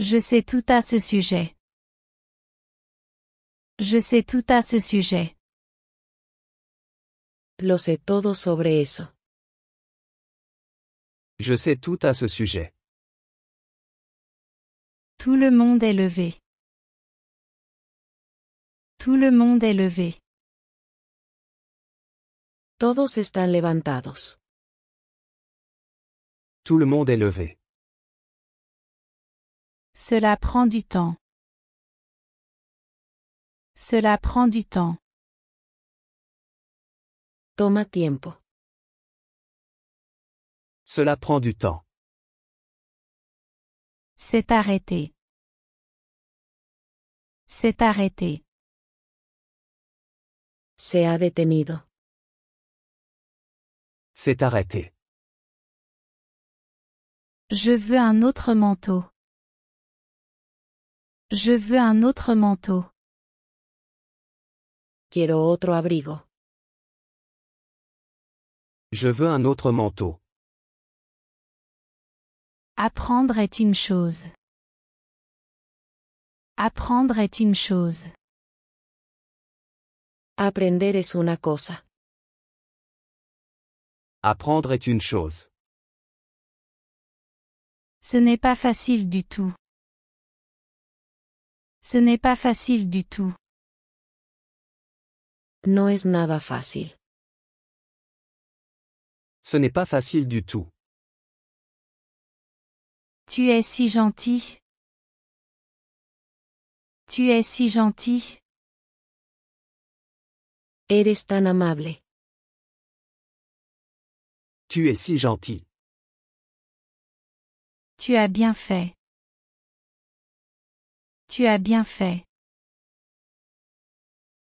Je sais tout à ce sujet. Je sais tout à ce sujet. Lo sé todo sobre eso. Je sais tout à ce sujet. Tout le monde est levé. Tout le monde est levé. Todos están levantados. Tout le monde est levé. Cela prend du temps. Cela prend du temps. Toma tiempo. Cela prend du temps. C'est arrêté. C'est arrêté. Se ha detenido. C'est arrêté. Je veux un autre manteau. Je veux un autre manteau. Quiero otro abrigo. Je veux un autre manteau. Apprendre est une chose. Apprendre est une chose. Aprender es una cosa. Apprendre est une chose. Ce n'est pas facile du tout. Ce n'est pas facile du tout. No es nada fácil. Ce n'est pas facile du tout. Tu es si gentil. Tu es si gentil. Eres tan amable. Tu es si gentil. Tu as bien fait. Tu as bien fait.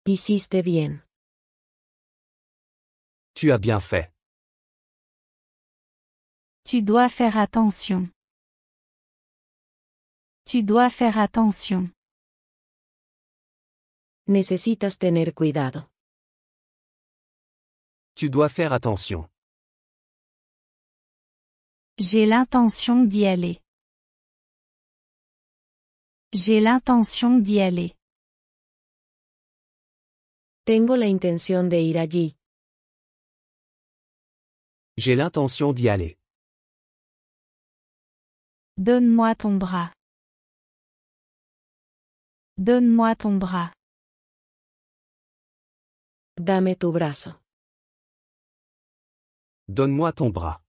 Hiciste bien. Tu as bien fait. Tu dois faire attention. Tu dois faire attention. Necesitas tener cuidado. Tu dois faire attention. J'ai l'intention d'y aller. J'ai l'intention d'y aller. Tengo la intención de ir allí. J'ai l'intention d'y aller. Donne-moi ton bras. Donne-moi ton bras. Dame tu brazo. Donne-moi ton bras.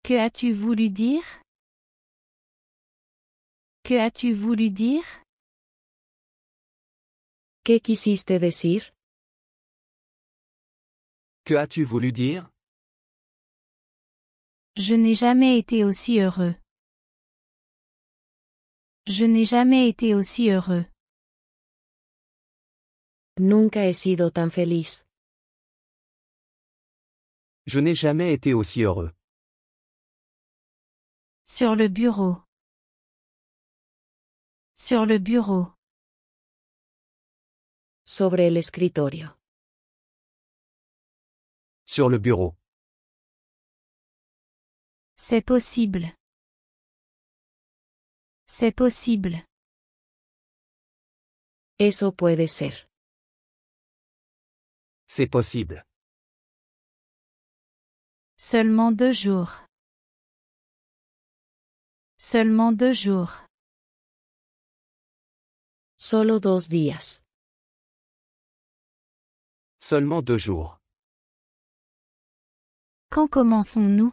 Que as-tu voulu dire? Que as-tu voulu dire? ¿Qué quisiste decir? Que as-tu voulu dire? Je n'ai jamais été aussi heureux. Je n'ai jamais été aussi heureux. Nunca he sido tan feliz. Je n'ai jamais été aussi heureux. Sur le bureau. Sur le bureau. Sobre el escritorio. Sur le bureau. C'est possible. C'est possible. Eso puede ser. C'est possible. Seulement 2 jours. Seulement 2 jours. Solo 2 días. Seulement 2 jours. Quand commençons-nous?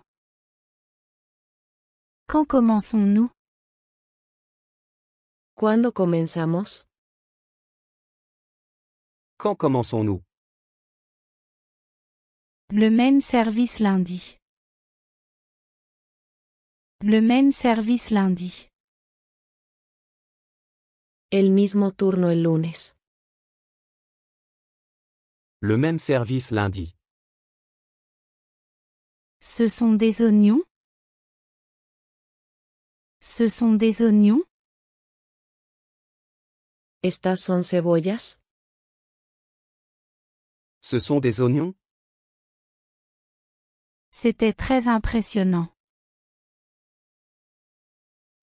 Quand commençons-nous? ¿Cuándo comenzamos? Quand commençons-nous? Le même service lundi. Le même service lundi. El mismo turno el lunes. Le même service lundi. Ce sont des oignons? Ce sont des oignons? ¿Estas son cebollas? Ce sont des oignons? C'était très impressionnant.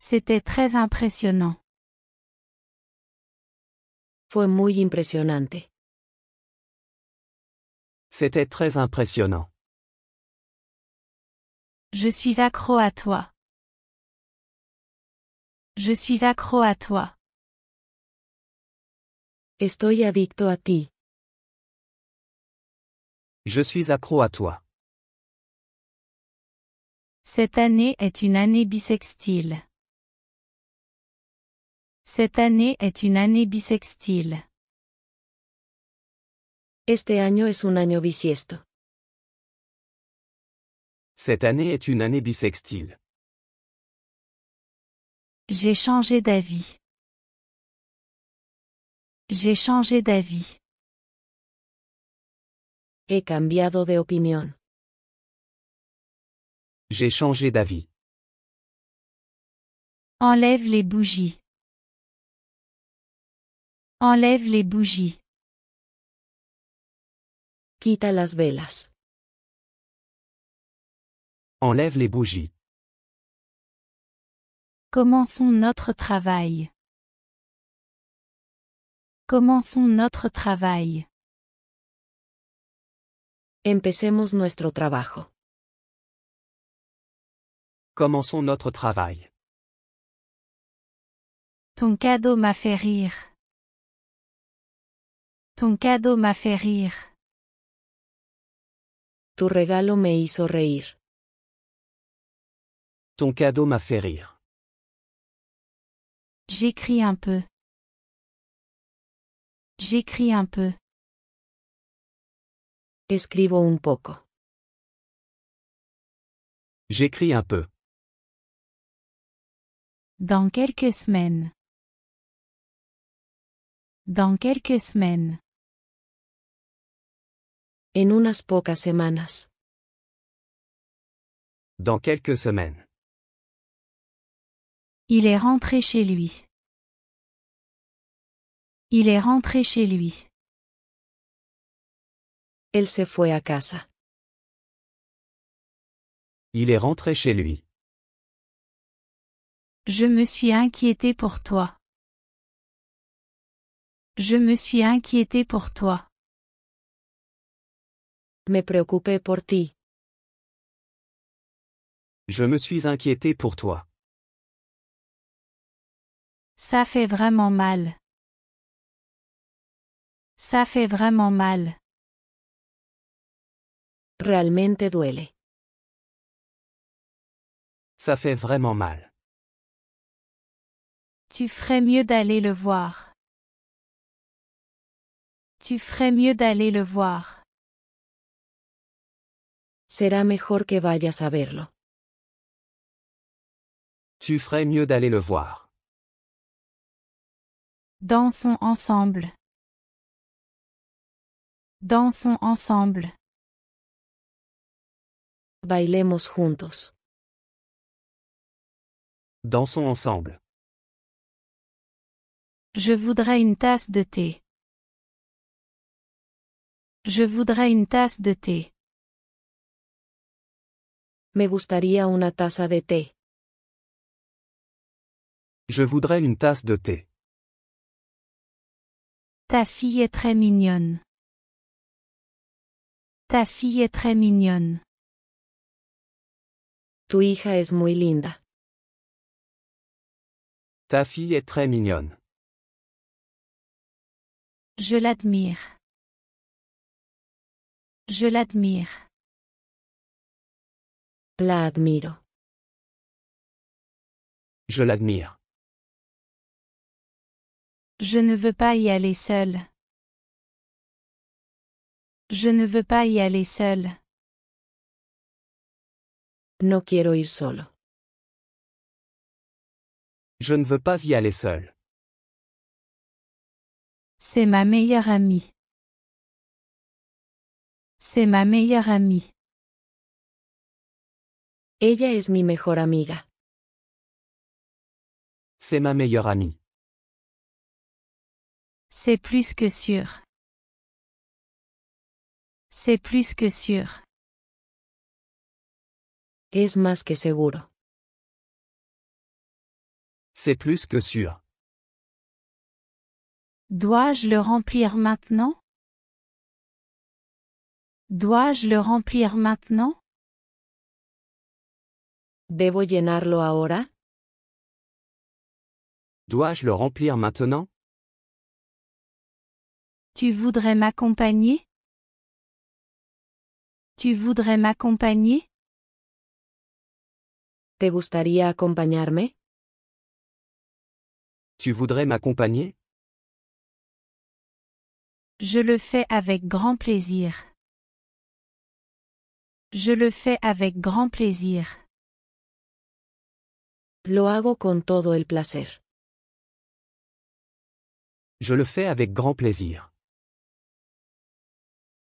C'était très impressionnant. Fue muy impresionante. C'était très impressionnant. Je suis accro à toi. Je suis accro à toi. Estoy adicto a ti. Je suis accro à toi. Cette année est une année bissextile. Cette année est une année bissextile. Este año es un año bisiesto. Cette année est une année bissextile. J'ai changé d'avis. J'ai changé d'avis. He cambiado de opinión. J'ai changé d'avis. Enlève les bougies. Enlève les bougies. Quita las velas. Enlève les bougies. Commençons notre travail. Commençons notre travail. Empecemos nuestro trabajo. Commençons notre travail. Ton cadeau m'a fait rire. Ton cadeau m'a fait rire. Tu regalo me hizo reír. Ton cadeau m'a fait rire. J'écris un peu. J'écris un peu. Escribo un poco. J'écris un peu. Dans quelques semaines. Dans quelques semaines. En unas pocas semanas. Dans quelques semaines. Il est rentré chez lui. Il est rentré chez lui. Él se fue a casa. Il est rentré chez lui. Je me suis inquiété pour toi. Je me suis inquiété pour toi. Me preocupé por ti. Je me suis inquiété pour toi. Ça fait vraiment mal. Ça fait vraiment mal. Realmente duele. Ça fait vraiment mal. Tu ferais mieux d'aller le voir. Tu ferais mieux d'aller le voir. Será mejor que vayas a verlo. Tu ferais mieux d'aller le voir. Dansons ensemble. Dansons ensemble. Bailemos juntos. Dansons ensemble. Je voudrais une tasse de thé. Je voudrais une tasse de thé. Me gustaría una taza de té. Je voudrais une tasse de thé. Ta fille est très mignonne. Ta fille est très mignonne. Tu hija es muy linda. Ta fille est très mignonne. Je l'admire. Je l'admire. La admiro. Je l'admire. Je ne veux pas y aller seule. Je ne veux pas y aller seule. No quiero ir solo. Je ne veux pas y aller seul. C'est ma meilleure amie. C'est ma meilleure amie. Ella es mi mejor amiga. C'est ma meilleure amie. C'est plus que sûr. C'est plus que sûr. Es más que seguro. C'est plus que sûr. Dois-je le remplir maintenant? Dois-je le remplir maintenant? ¿Debo llenarlo ahora? Dois-je le remplir maintenant? Tu voudrais m'accompagner? Tu voudrais m'accompagner? ¿Te gustaría acompañarme? Tu voudrais m'accompagner? Je le fais avec grand plaisir. Je le fais avec grand plaisir. Lo hago con todo el placer. Je le fais avec grand plaisir.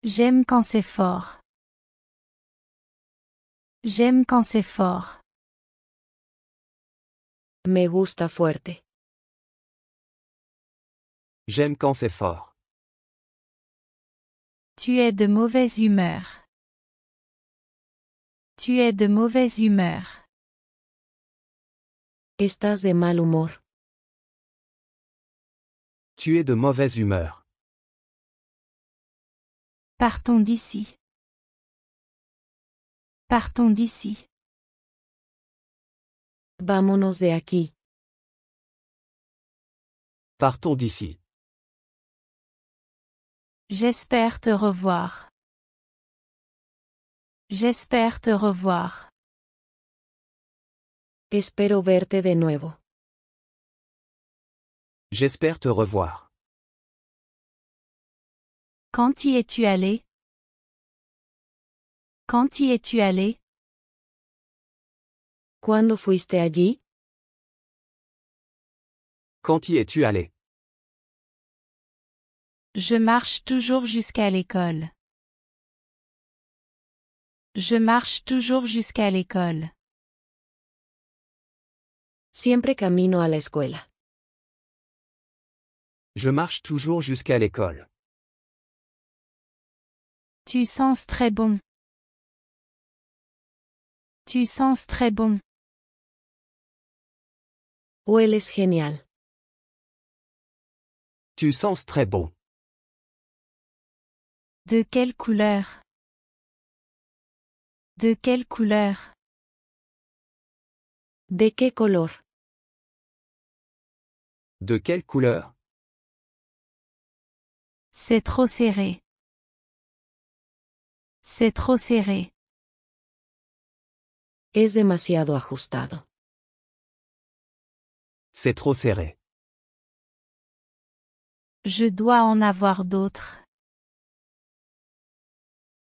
J'aime quand c'est fort. J'aime quand c'est fort. Me gusta fuerte. J'aime quand c'est fort. Tu es de mauvaise humeur. Tu es de mauvaise humeur. Estás de mal humor. Tu es de mauvaise humeur. Partons d'ici. Partons d'ici. Vámonos de aquí. Partons d'ici. J'espère te revoir. J'espère te revoir. Espero verte de nuevo. J'espère te revoir. Quand y es-tu allé? Quand y es-tu allé? ¿Cuándo fuiste allí? Quand y es-tu allé? Je marche toujours jusqu'à l'école. Je marche toujours jusqu'à l'école. Siempre camino a la escuela. Je marche toujours jusqu'à l'école. Tu sens très bon. Tu sens très bon. Hueles genial. Tu sens très bon. De quelle couleur? De quelle couleur? ¿De qué color? De quelle couleur? C'est trop serré. C'est trop serré. Es demasiado ajustado. C'est trop serré. Je dois en avoir d'autres.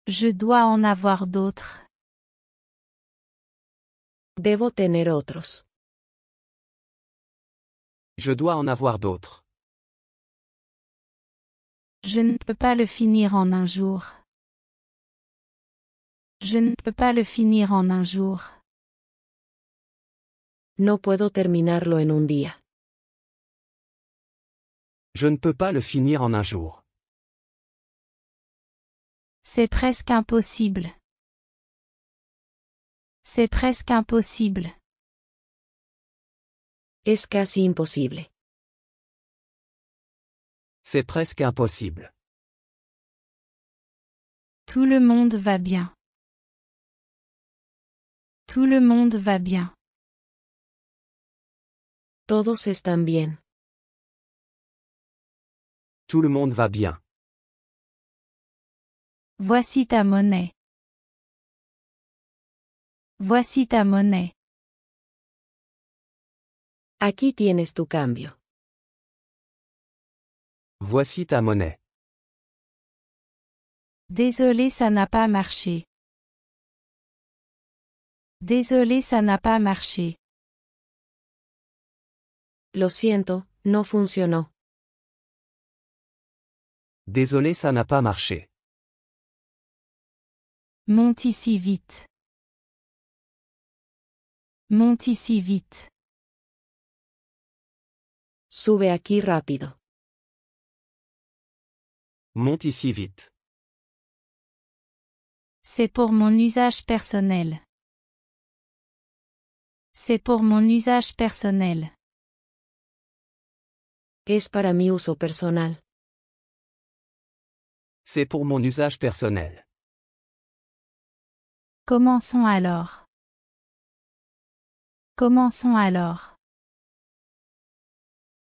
Je dois en avoir d'autres. Debo tener otros. Je dois en avoir d'autres. Je ne peux pas le finir en un jour. Je ne peux pas le finir en un jour. No puedo terminarlo en un día. Je ne peux pas le finir en un jour. C'est presque impossible. C'est presque impossible. Es casi imposible. C'est presque impossible. Tout le monde va bien. Tout le monde va bien. Todos están bien. Tout le monde va bien. Voici ta monnaie. Voici ta monnaie. Aquí tienes tu cambio. Voici ta monnaie. Désolé, ça n'a pas marché. Désolé, ça n'a pas marché. Lo siento, no funcionó. Désolé, ça n'a pas marché. Monte ici vite. Monte ici vite. Sube aquí rápido. Monte ici vite. C'est pour mon usage personnel. C'est pour mon usage personnel. Es para mi uso personal. C'est pour mon usage personnel. Commençons alors. Commençons alors.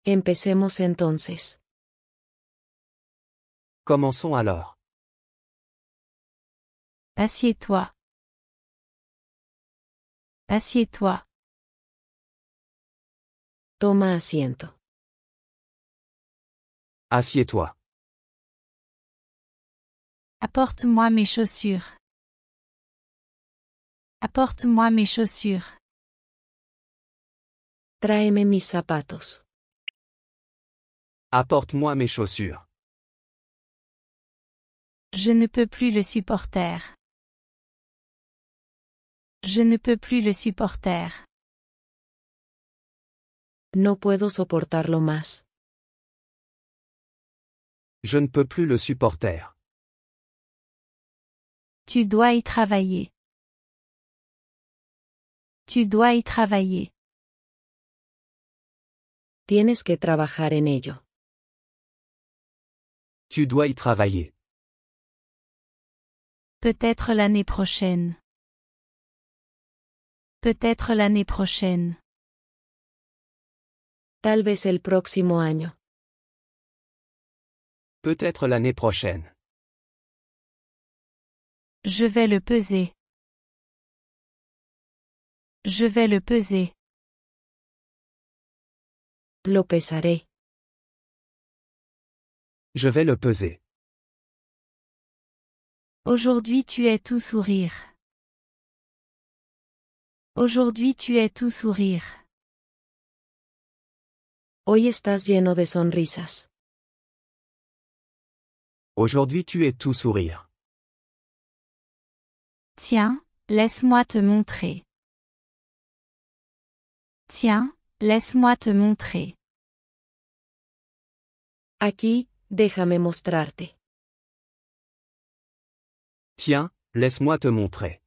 Empecemos entonces. Commençons alors. Assieds-toi. Assieds-toi. Toma asiento. Assieds-toi. Apporte-moi mes chaussures. Apporte-moi mes chaussures. Tráeme mis zapatos. Apporte-moi mes chaussures. Je ne peux plus le supporter. Je ne peux plus le supporter. No puedo soportarlo más. Je ne peux plus le supporter. Tu dois y travailler. Tu dois y travailler. Tienes que trabajar en ello. Tu dois y travailler. Peut-être l'année prochaine. Peut-être l'année prochaine. Tal vez el próximo año. Peut-être l'année prochaine. Je vais le peser. Je vais le peser. Lo pesaré. Je vais le peser. Aujourd'hui tu es tout sourire. Aujourd'hui tu es tout sourire. Hoy estás lleno de sonrisas. Aujourd'hui tu es tout sourire. Tiens, laisse-moi te montrer. Tiens, laisse-moi te montrer. Aquí, déjame mostrarte. Tiens, laisse-moi te montrer.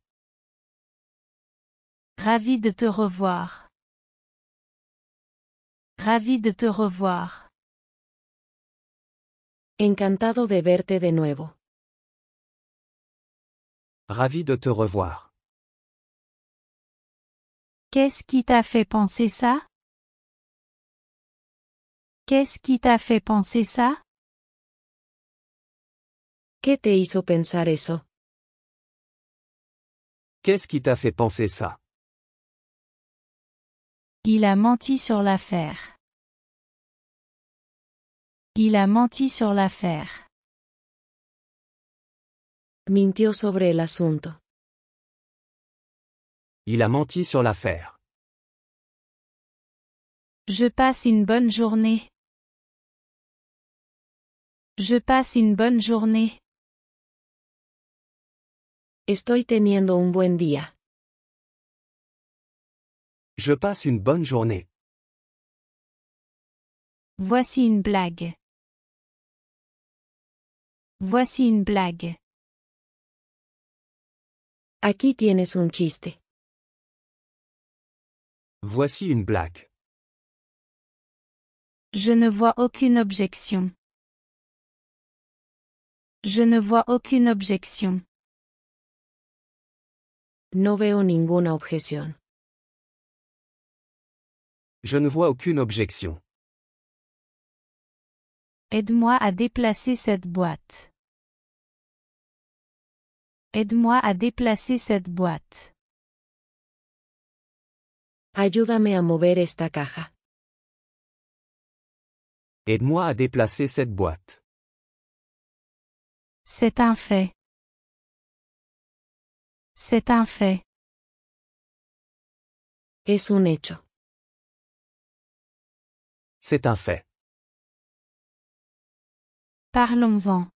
Ravi de te revoir. Ravi de te revoir. Encantado de verte de nuevo. Ravi de te revoir. Qu'est-ce qui t'a fait penser ça? Qu'est-ce qui t'a fait penser ça? ¿Qué te hizo pensar eso? Qu'est-ce qui t'a fait penser ça? Il a menti sur l'affaire. Il a menti sur l'affaire. Mintió sobre el asunto. Il a menti sur l'affaire. Je passe une bonne journée. Je passe une bonne journée. Estoy teniendo un buen día. Je passe une bonne journée. Voici une blague. Voici une blague. Aquí tienes un chiste. Voici une blague. Je ne vois aucune objection. Je ne vois aucune objection. No veo ninguna objeción. Je ne vois aucune objection. Aide-moi à déplacer cette boîte. Aide-moi à déplacer cette boîte. Ayúdame a mover esta caja. Aide-moi à déplacer cette boîte. C'est un fait. C'est un fait. Es un hecho. C'est un fait. Parlons-en.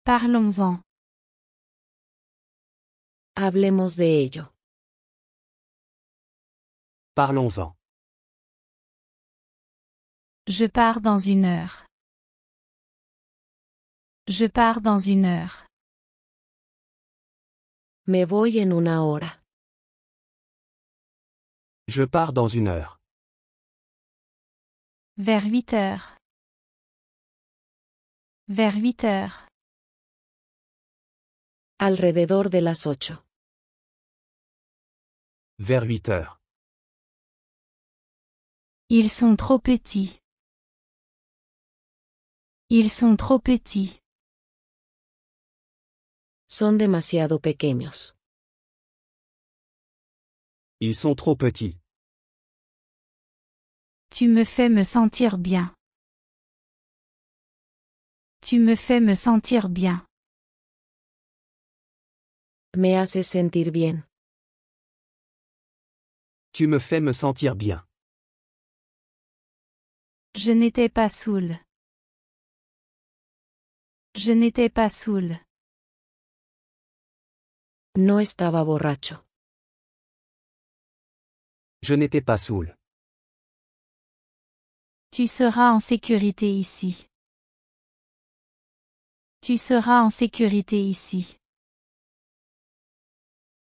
Parlons-en. Hablemos de ello. Parlons-en. Je pars dans une heure. Je pars dans une heure. Me voy en una hora. Je pars dans une heure. Vers 8 heures. Vers 8 heures. Alrededor de las 8. Vers 8 heures. Ils sont trop petits. Ils sont trop petits. Son demasiado pequeños. Ils sont trop petits. Tu me fais me sentir bien. Tu me fais me sentir bien. Me haces sentir bien. Tu me fais me sentir bien. Je n'étais pas saoul. Je n'étais pas saoul. No estaba borracho. Je n'étais pas saoul. Tu seras en sécurité ici. Tu seras en sécurité ici.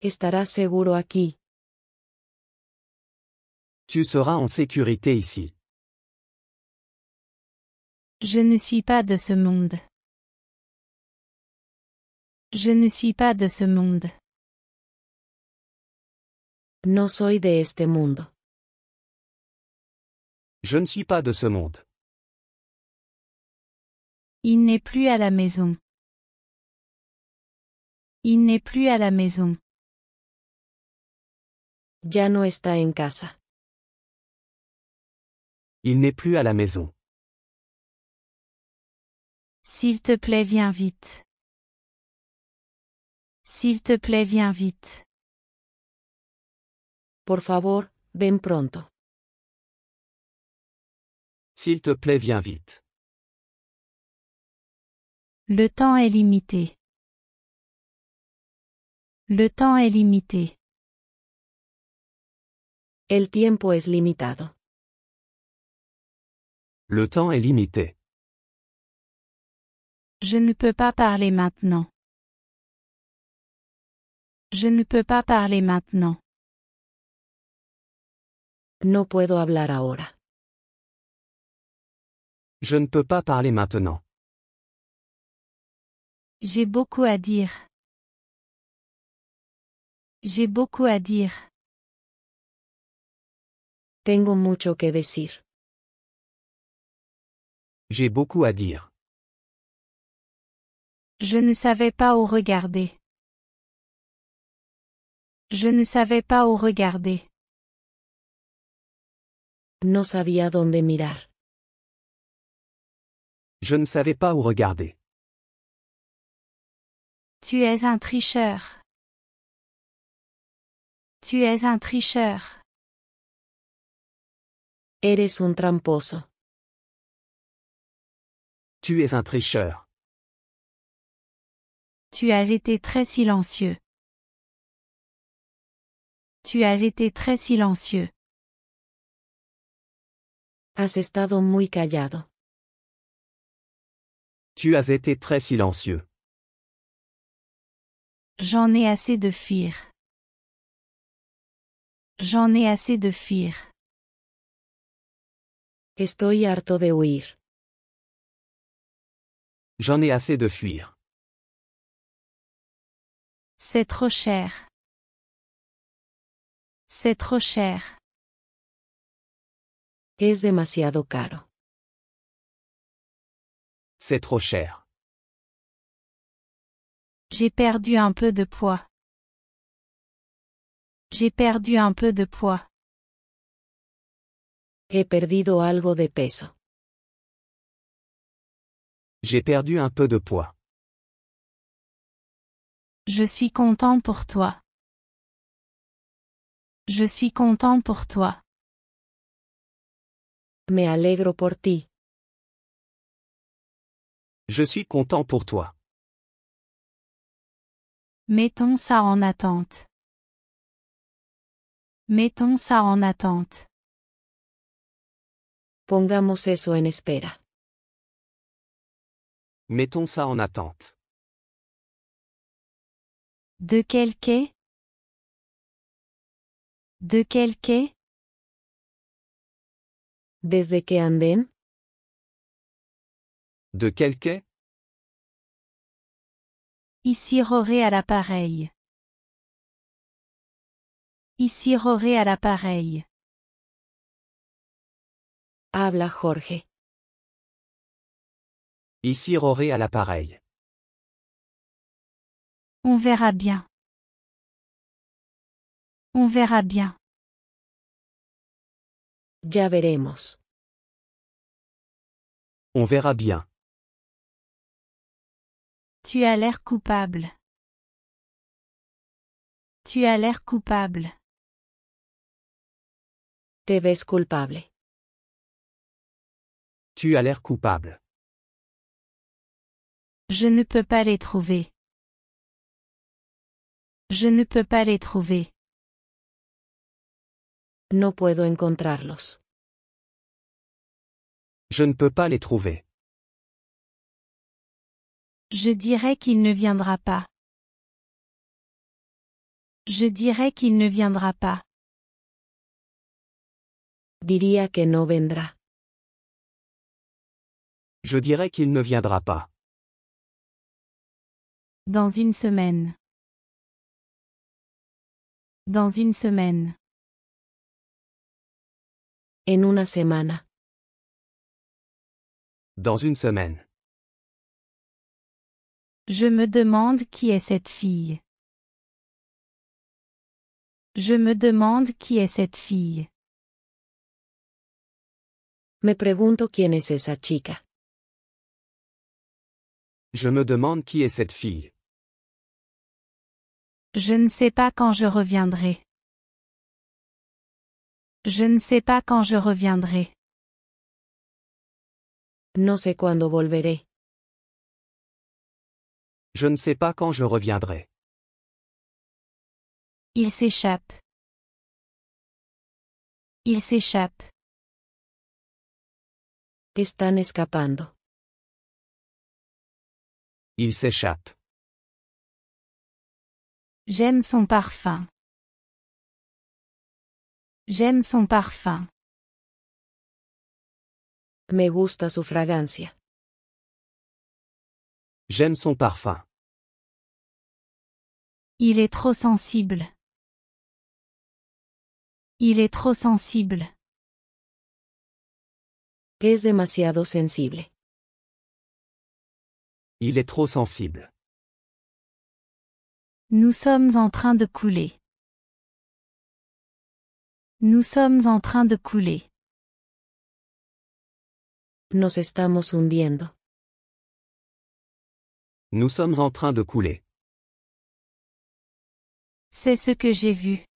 Estarás seguro aquí. Tu seras en sécurité ici. Je ne suis pas de ce monde. Je ne suis pas de ce monde. No soy de este mundo. Je ne suis pas de ce monde. Il n'est plus à la maison. Il n'est plus à la maison. Ya no está en casa. Il n'est plus à la maison. S'il te plaît, viens vite. S'il te plaît, viens vite. Por favor, ven pronto. S'il te plaît, viens vite. Le temps est limité. Le temps est limité. El tiempo es limitado. Le temps est limité. Je ne peux pas parler maintenant. Je ne peux pas parler maintenant. No puedo hablar ahora. Je ne peux pas parler maintenant. J'ai beaucoup à dire. J'ai beaucoup à dire. Tengo mucho que decir. J'ai beaucoup à dire. Je ne savais pas où regarder. Je ne savais pas où regarder. No sabía dónde mirar. Je ne savais pas où regarder. Tu es un tricheur. Tu es un tricheur. Eres un tramposo. Tu es un tricheur. Tu as été très silencieux. Tu as été très silencieux. Has estado muy callado. Tu as été très silencieux. J'en ai assez de fuir. J'en ai assez de fuir. Estoy harto de huir. J'en ai assez de fuir. C'est trop cher. C'est trop cher. Es demasiado caro. C'est trop cher. J'ai perdu un peu de poids. J'ai perdu un peu de poids. He perdido algo de peso. J'ai perdu un peu de poids. Je suis content pour toi. Je suis content pour toi. Me alegro por ti. Je suis content pour toi. Mettons ça en attente. Mettons ça en attente. Pongamos eso en espera. Mettons ça en attente. De quel quai? De quel quai? ¿Desde qué andén? De quel quai? Ici Roré à l'appareil. Ici Roré à l'appareil. Habla Jorge. Ici Roré à l'appareil. On verra bien. On verra bien. Ya veremos. On verra bien. Tu as l'air coupable. Tu as l'air coupable. Te ves culpable. Tu as l'air coupable. Je ne peux pas les trouver. Je ne peux pas les trouver. No puedo encontrarlos. Je ne peux pas les trouver. Je dirais qu'il ne viendra pas. Je dirais qu'il ne viendra pas. Diría que no vendrá. Je dirais qu'il ne viendra pas. Dans une semaine. Dans une semaine. En una semana. Dans une semaine. Je me demande qui est cette fille. Je me demande qui est cette fille. Me pregunto quién es esa chica. Je me demande qui est cette fille. Je ne sais pas quand je reviendrai. Je ne sais pas quand je reviendrai. No sé cuándo volveré. Je ne sais pas quand je reviendrai. Il s'échappe. Il s'échappe. Están escapando. Il s'échappe. J'aime son parfum. J'aime son parfum. Me gusta su fragancia. J'aime son parfum. Il est trop sensible. Il est trop sensible. Es demasiado sensible. Il est trop sensible. Nous sommes en train de couler. Nous sommes en train de couler. Nos estamos hundiendo. Nous sommes en train de couler. C'est ce que j'ai vu.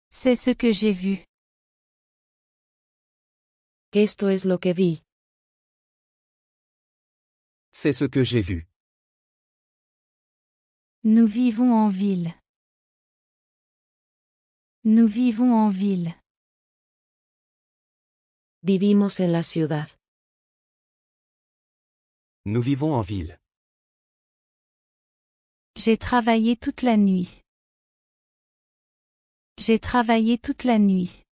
C'est ce que j'ai vu. Esto es lo que vi. C'est ce que j'ai vu. Nous vivons en ville. Nous vivons en ville. Vivimos en la ciudad. Nous vivons en ville. J'ai travaillé toute la nuit. J'ai travaillé toute la nuit.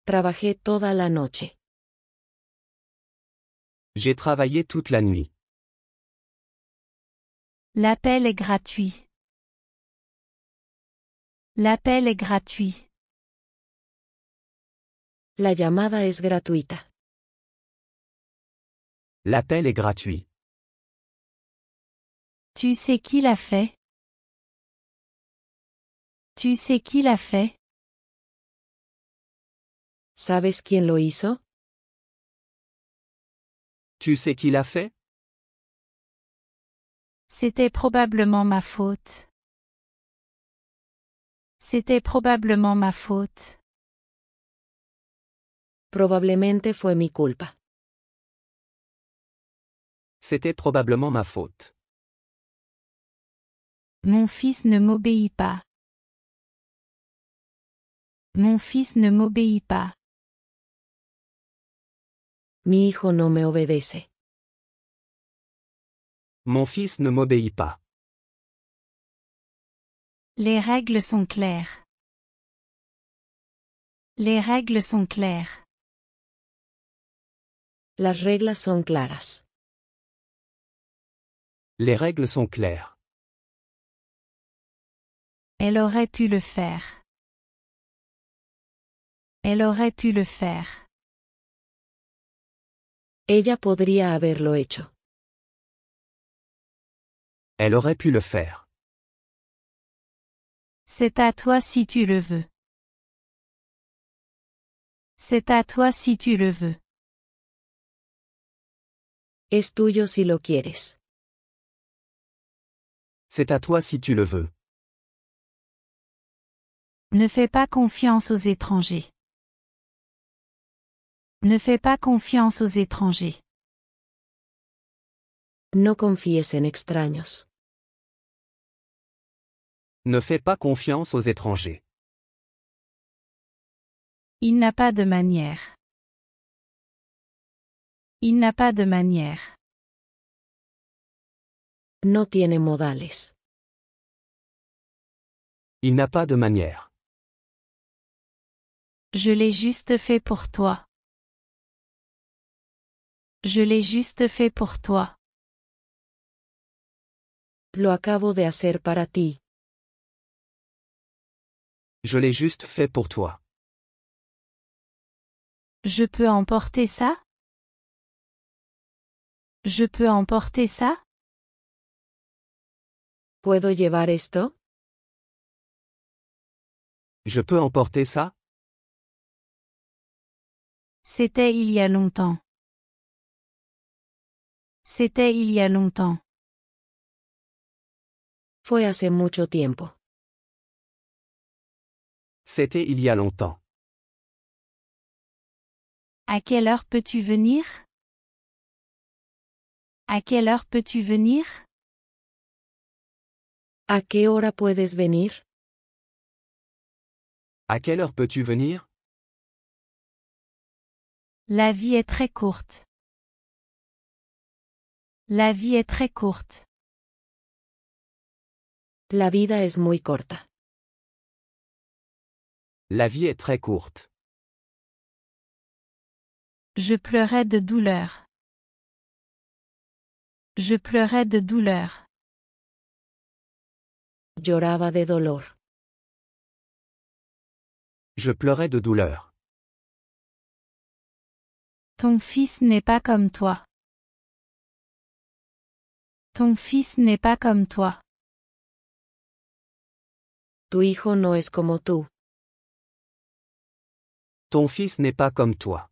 Trabajé toda la noche. J'ai travaillé toute la nuit. L'appel est gratuit. L'appel est gratuit. La llamada es gratuita. L'appel est gratuit. Tu sais qui l'a fait? Tu sais qui l'a fait? ¿Sabes quién lo hizo? Tu sais qui l'a fait? C'était probablement ma faute. C'était probablement ma faute. Probablemente fue mi culpa. C'était probablement ma faute. Mon fils ne m'obéit pas. Mon fils ne m'obéit pas. Mi hijo no me obedece. Mon fils ne m'obéit pas. Les règles sont claires. Les règles sont claires. Las reglas son claras. Les règles sont claires. Elle aurait pu le faire. Elle aurait pu le faire. Ella podría haberlo hecho. Elle aurait pu le faire. C'est à toi si tu le veux. C'est à toi si tu le veux. Es tuyo si lo quieres. C'est à toi si tu le veux. Ne fais pas confiance aux étrangers. Ne fais pas confiance aux étrangers. No confíes en extraños. Ne fais pas confiance aux étrangers. Il n'a pas de manière. Il n'a pas de manière. No tiene modales. Il n'a pas de manière. Je l'ai juste fait pour toi. Je l'ai juste fait pour toi. Lo acabo de hacer para ti. Je l'ai juste fait pour toi. Je peux emporter ça? Je peux emporter ça? ¿Puedo llevar esto? Je peux emporter ça? C'était il y a longtemps. C'était il y a longtemps. Fue hace mucho tiempo. C'était il y a longtemps. À quelle heure peux-tu venir? À quelle heure peux-tu venir? ¿A qué hora puedes venir? À quelle heure peux-tu venir? La vie est très courte. La vie est très courte. La vida es muy corta. La vie est très courte. Je pleurais de douleur. Je pleurais de douleur. Lloraba de dolor. Je pleurais de douleur. Ton fils n'est pas comme toi. Ton fils n'est pas comme toi. Tu hijo no es como tú. Ton fils n'est pas comme toi.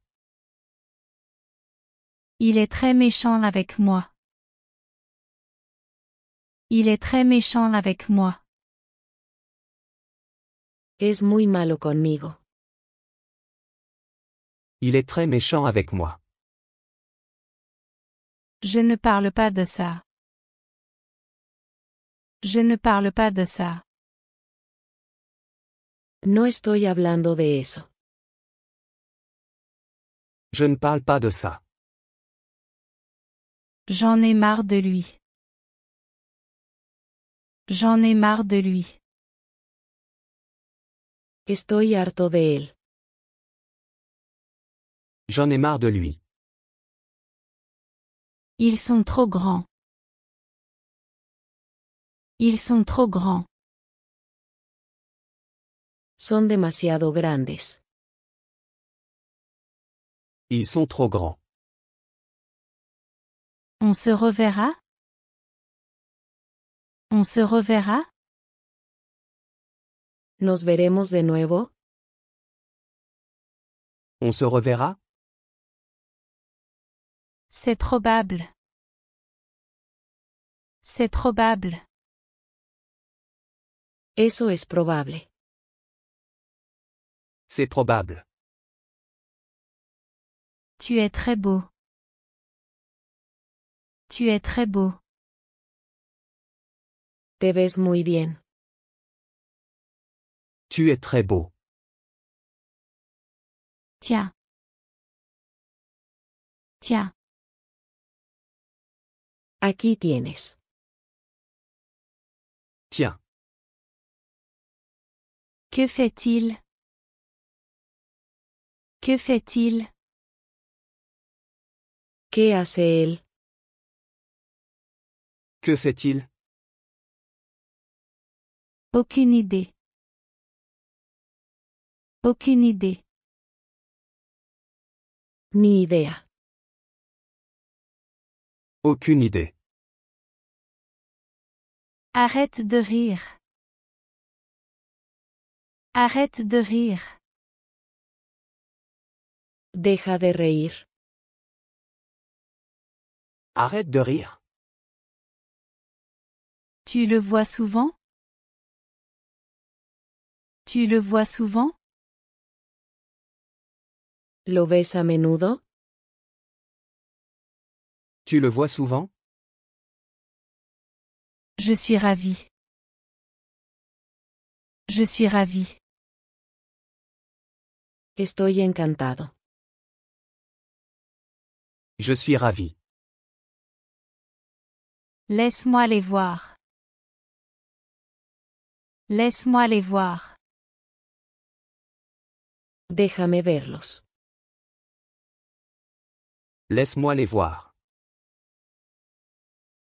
Il est très méchant avec moi. Il est très méchant avec moi. Es muy malo conmigo. Il est très méchant avec moi. Je ne parle pas de ça. Je ne parle pas de ça. No estoy hablando de eso. Je ne parle pas de ça. J'en ai marre de lui. J'en ai marre de lui. Estoy harto de él. J'en ai marre de lui. Ils sont trop grands. Ils sont trop grands. Son demasiado grandes. Ils sont trop grands. On se reverra? On se reverra? ¿Nos veremos de nuevo? On se reverra? C'est probable. C'est probable. Eso es probable. C'est probable. Tu es très beau. Tu es très beau. Te ves muy bien. Tu es très beau. Tiens. Tiens. Aquí tienes. Tiens. Que fait-il? Que fait-il? ¿Qué hace él? Que fait-il? Aucune idée. Aucune idée. Ni idea. Aucune idée. Arrête de rire. Arrête de rire. Deja de reír. Arrête de rire. Tu le vois souvent? Tu le vois souvent? ¿Lo ves a menudo? Tu le vois souvent? Je suis ravie. Je suis ravie. Estoy encantado. Je suis ravi. Laisse-moi les voir. Laisse-moi les voir. Déjame verlos. Laisse-moi les voir.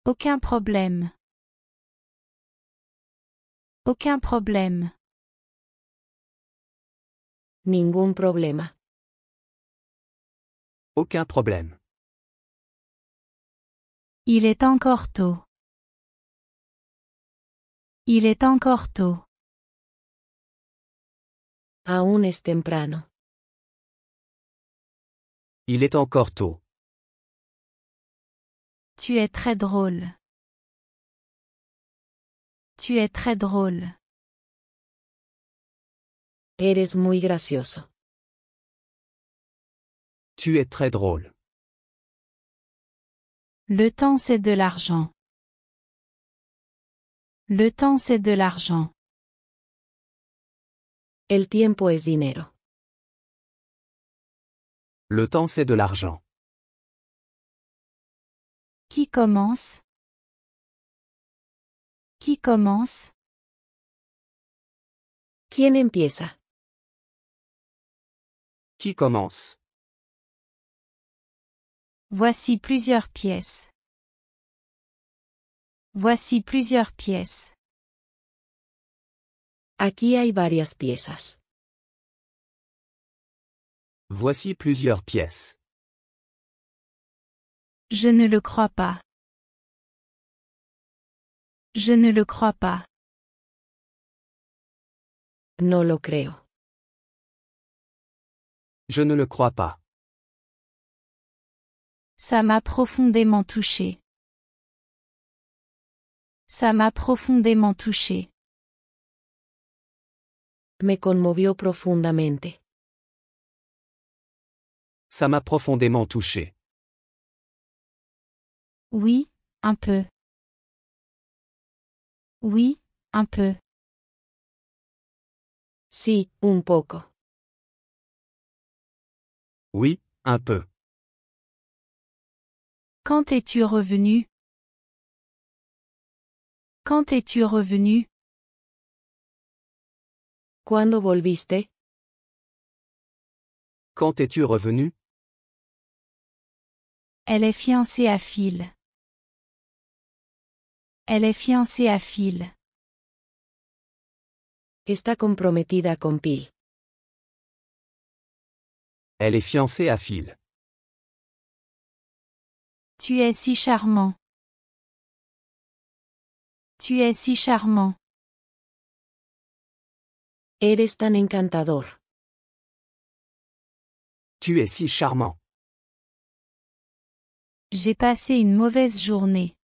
Aucun problème. Aucun problème. Ningún problema. Aucun problème. Il est encore tôt. Il est encore tôt. Aún es temprano. Il est encore tôt. Tu es très drôle. Tu es très drôle. Eres muy gracioso. Tu es très drôle. Le temps c'est de l'argent. Le temps c'est de l'argent. El tiempo es dinero. Le temps c'est de l'argent. Qui commence? Qui commence? ¿Quién empieza? Qui commence? Voici plusieurs pièces. Voici plusieurs pièces. Aquí hay varias piezas. Voici plusieurs pièces. Je ne le crois pas. Je ne le crois pas. No lo creo. Je ne le crois pas. Ça m'a profondément touché. Ça m'a profondément touché. Me conmovió profundamente. Ça m'a profondément touché. Oui, un peu. Oui, un peu. Sí, un poco. Oui, un peu. Quand es-tu revenu? Quand es-tu revenu? ¿Cuándo volviste? Quand es-tu revenu? Elle est fiancée à Phil. Elle est fiancée à Phil. Está comprometida con Phil. Elle est fiancée à Phil. Tu es si charmant. Tu es si charmant. Eres tan encantador. Tu es si charmant. J'ai passé une mauvaise journée.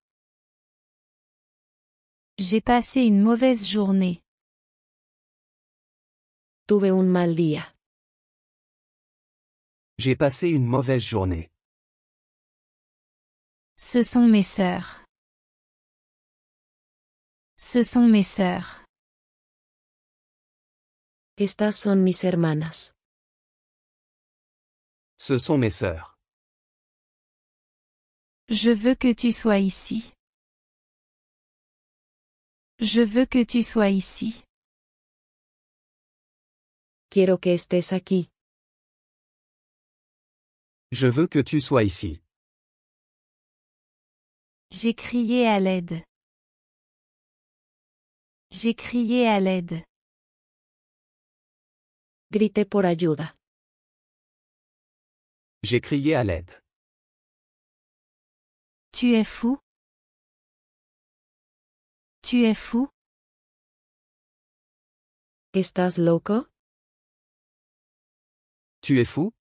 J'ai passé une mauvaise journée. Tuve un mal día. J'ai passé une mauvaise journée. Ce sont mes sœurs. Ce sont mes sœurs. Estas son mis hermanas. Ce sont mes sœurs. Je veux que tu sois ici. Je veux que tu sois ici. Quiero que estés aquí. Je veux que tu sois ici. J'ai crié à l'aide. J'ai crié à l'aide. Grité por ayuda. J'ai crié à l'aide. Tu es fou? Tu es fou? ¿Estás loco? Tu es fou?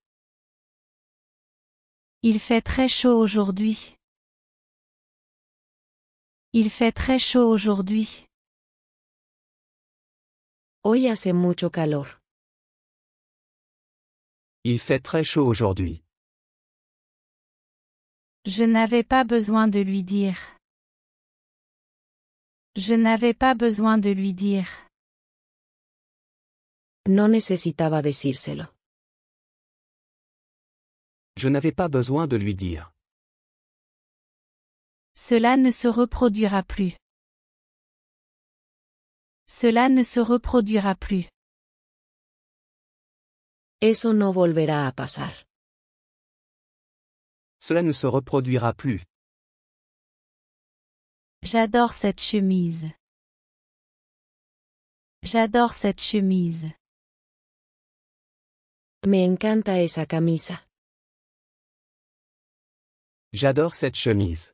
Il fait très chaud aujourd'hui. Il fait très chaud aujourd'hui. Hoy hace mucho calor. Il fait très chaud aujourd'hui. Je n'avais pas besoin de lui dire. Je n'avais pas besoin de lui dire. No necesitaba decírselo. Je n'avais pas besoin de lui dire. Cela ne se reproduira plus. Cela ne se reproduira plus. Eso no volverá a pasar. Cela ne se reproduira plus. J'adore cette chemise. J'adore cette chemise. Me encanta esa camisa. J'adore cette chemise.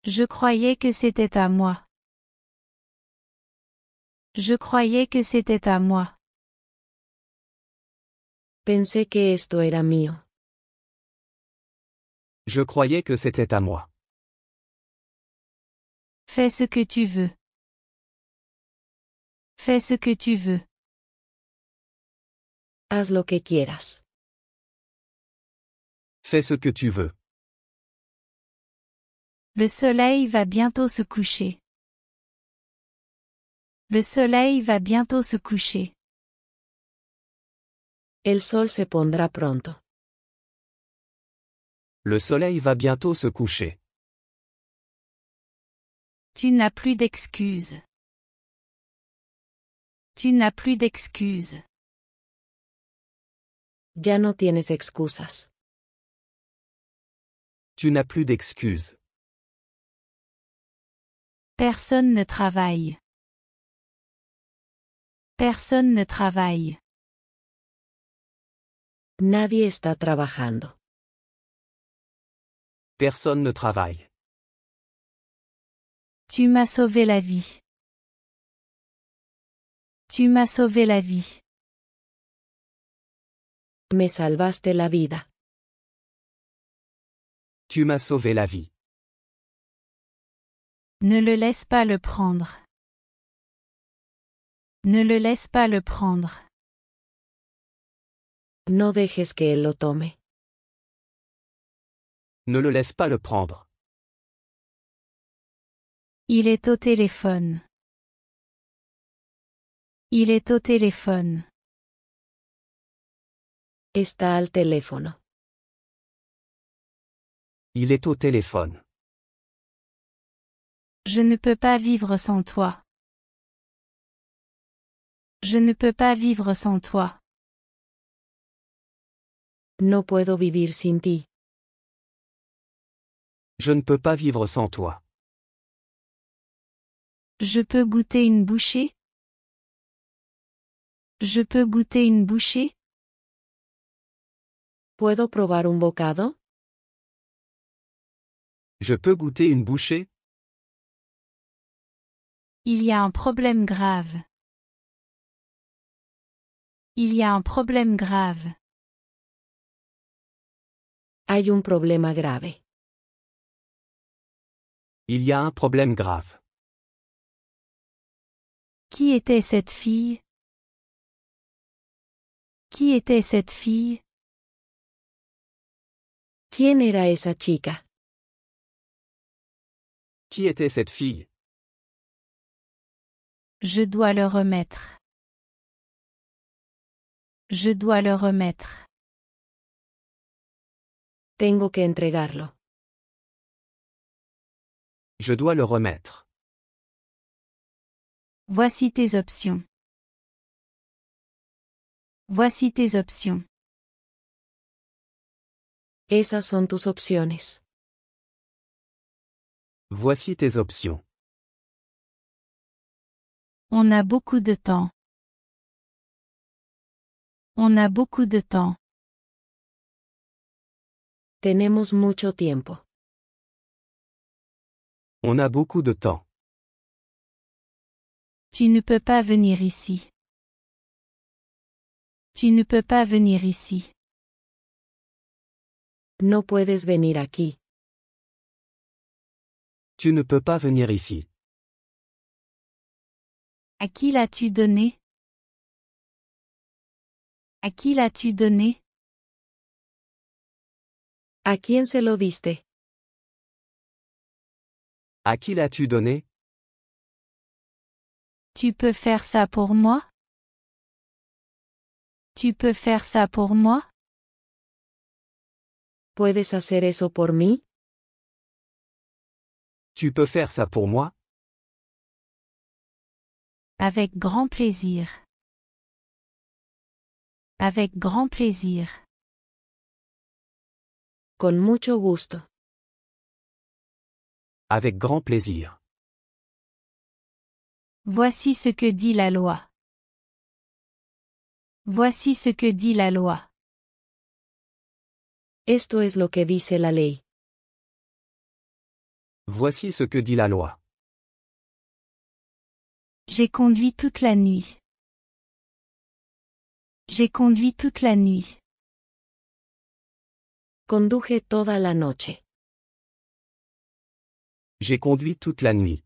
Je croyais que c'était à moi. Je croyais que c'était à moi. Pensé que esto era mío. Je croyais que c'était à moi. Fais ce que tu veux. Fais ce que tu veux. Haz lo que quieras. Fais ce que tu veux. Le soleil va bientôt se coucher. Le soleil va bientôt se coucher. El sol se pondrá pronto. Le soleil va bientôt se coucher. Tu n'as plus d'excuses. Tu n'as plus d'excuses. Ya no tienes excusas. Tu n'as plus d'excuses. Personne ne travaille. Personne ne travaille. Nadie está trabajando. Personne ne travaille. Tu m'as sauvé la vie. Tu m'as sauvé la vie. Me salvaste la vida. Tu m'as sauvé la vie. Ne le laisse pas le prendre. Ne le laisse pas le prendre. No dejes que él lo tome. Ne le laisse pas le prendre. Il est au téléphone. Il est au téléphone. Está al teléfono. Il est au téléphone. Je ne peux pas vivre sans toi. Je ne peux pas vivre sans toi. No puedo vivir sin ti. Je ne peux pas vivre sans toi. Je peux goûter une bouchée? Je peux goûter une bouchée? ¿Puedo probar un bocado? Je peux goûter une bouchée? Il y a un problème grave. Il y a un problème grave. Hay un problema grave. Il y a un problème grave. Qui était cette fille? Qui était cette fille? ¿Quién era esa chica? Qui était cette fille? Je dois le remettre. Je dois le remettre. Tengo que entregarlo. Je dois le remettre. Voici tes options. Voici tes options. Esas son tus opciones. Voici tes options. On a beaucoup de temps. On a beaucoup de temps. Tenemos mucho tiempo. On a beaucoup de temps. Tu ne peux pas venir ici. Tu ne peux pas venir ici. No puedes venir aquí. Tu ne peux pas venir ici. À qui l'as-tu donné? À qui l'as-tu donné? ¿A quién se lo diste? À qui l'as-tu donné? Tu peux faire ça pour moi? Tu peux faire ça pour moi? ¿Puedes hacer eso por mí? Tu peux faire ça pour moi? Avec grand plaisir. Avec grand plaisir. Con mucho gusto. Avec grand plaisir. Voici ce que dit la loi. Voici ce que dit la loi. Esto es lo que dice la ley. Voici ce que dit la loi. J'ai conduit toute la nuit. J'ai conduit toute la nuit. Conduje toda la noche. J'ai conduit toute la nuit.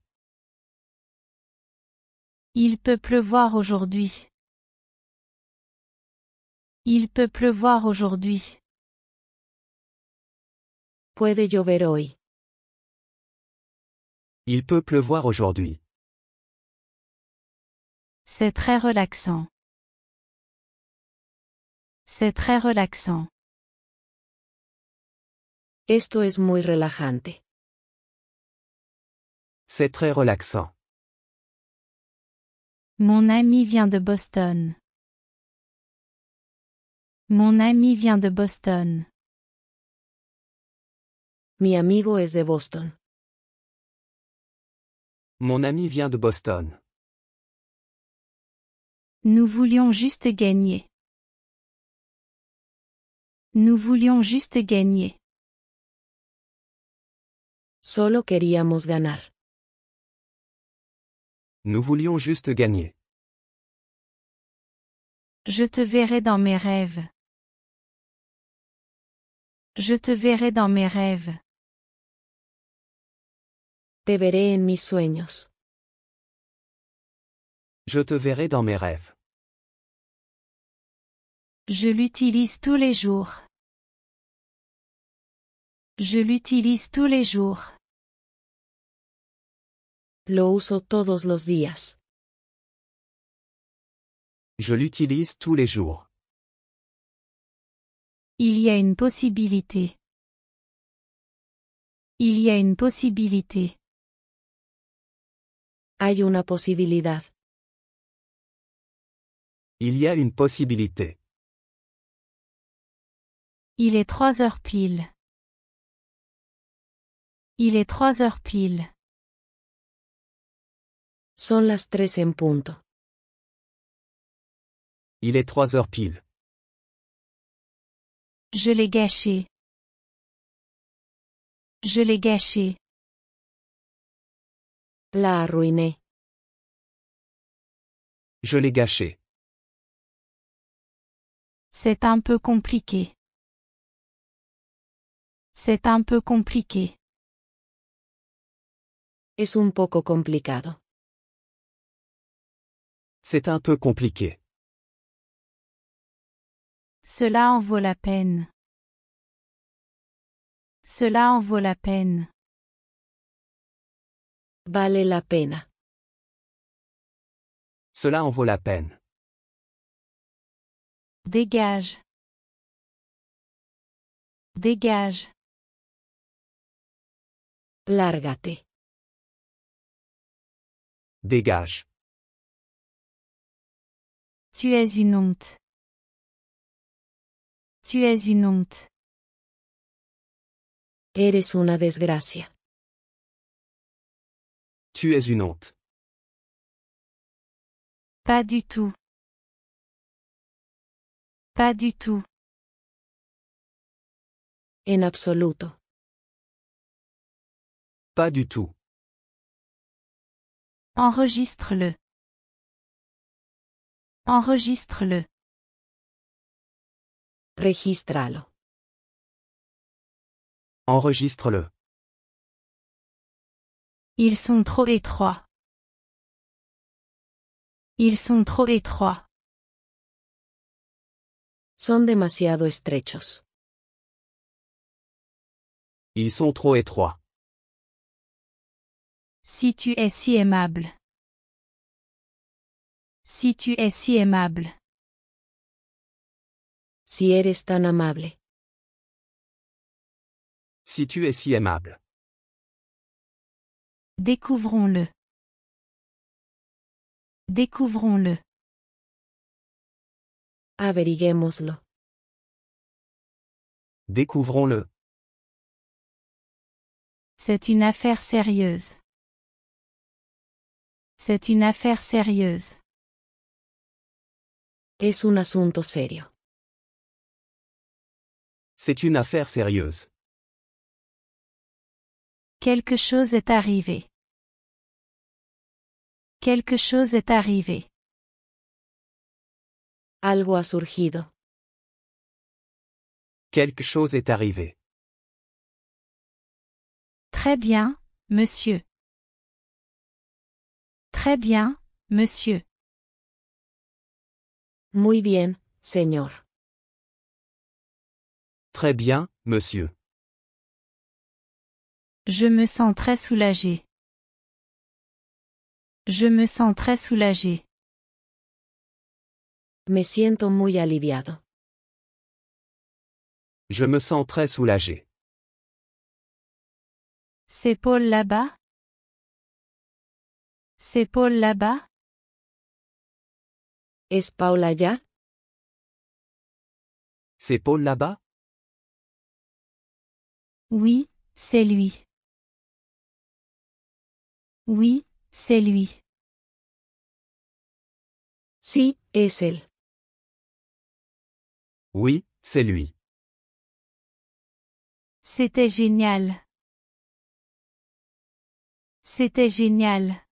Il peut pleuvoir aujourd'hui. Il peut pleuvoir aujourd'hui. Puede llover hoy. Il peut pleuvoir aujourd'hui. C'est très relaxant. C'est très relaxant. Esto es muy relajante. C'est très relaxant. Mon ami vient de Boston. Mon ami vient de Boston. Mi amigo es de Boston. Mon ami vient de Boston. Nous voulions juste gagner. Nous voulions juste gagner. Solo queríamos ganar. Nous voulions juste gagner. Je te verrai dans mes rêves. Je te verrai dans mes rêves. Te veré en mis sueños. Je te verrai dans mes rêves. Je l'utilise tous les jours. Je l'utilise tous les jours. Lo uso todos los días. Je l'utilise tous les jours. Il y a une possibilité. Il y a une possibilité. Hay una posibilidad. Il y a une possibilité. Il est 3 heures pile. Il est 3 heures pile. Son las 3 en punto. Il est 3 heures pile. Je l'ai gâché. Je l'ai gâché. La arruiné. Je l'ai gâché. C'est un peu compliqué. C'est un peu compliqué. Es un poco complicado. C'est un peu compliqué. Cela en vaut la peine. Cela en vaut la peine. Vale la pena. Cela en vaut la peine. Dégage. Dégage. Lárgate. Dégage. Tu es une honte. Tu es une honte. Eres una desgracia. Tu es une honte. Pas du tout. Pas du tout. En absoluto. Pas du tout. Enregistre-le. Enregistre-le. Regístralo. Enregistre-le. Ils sont trop étroits. Ils sont trop étroits. Son demasiado estrechos. Ils sont trop étroits. Si tu es si aimable. Si tu es si aimable. Si eres tan amable. Si tu es si aimable. Découvrons-le. Découvrons-le. Averiguémoslo. Découvrons-le. C'est une affaire sérieuse. C'est une affaire sérieuse. Es un asunto serio. C'est une affaire sérieuse. Quelque chose est arrivé. Quelque chose est arrivé. Algo ha surgido. Quelque chose est arrivé. Très bien, monsieur. Très bien, monsieur. Muy bien, señor. Très bien, monsieur. Je me sens très soulagé. Je me sens très soulagé. Me siento muy aliviado. Je me sens très soulagé. C'est Paul là-bas? C'est Paul là-bas? ¿Es Paula allá? C'est Paul là-bas? Oui, c'est lui. Oui, c'est lui. Sí, es él. Oui, c'est lui. C'était génial. C'était génial.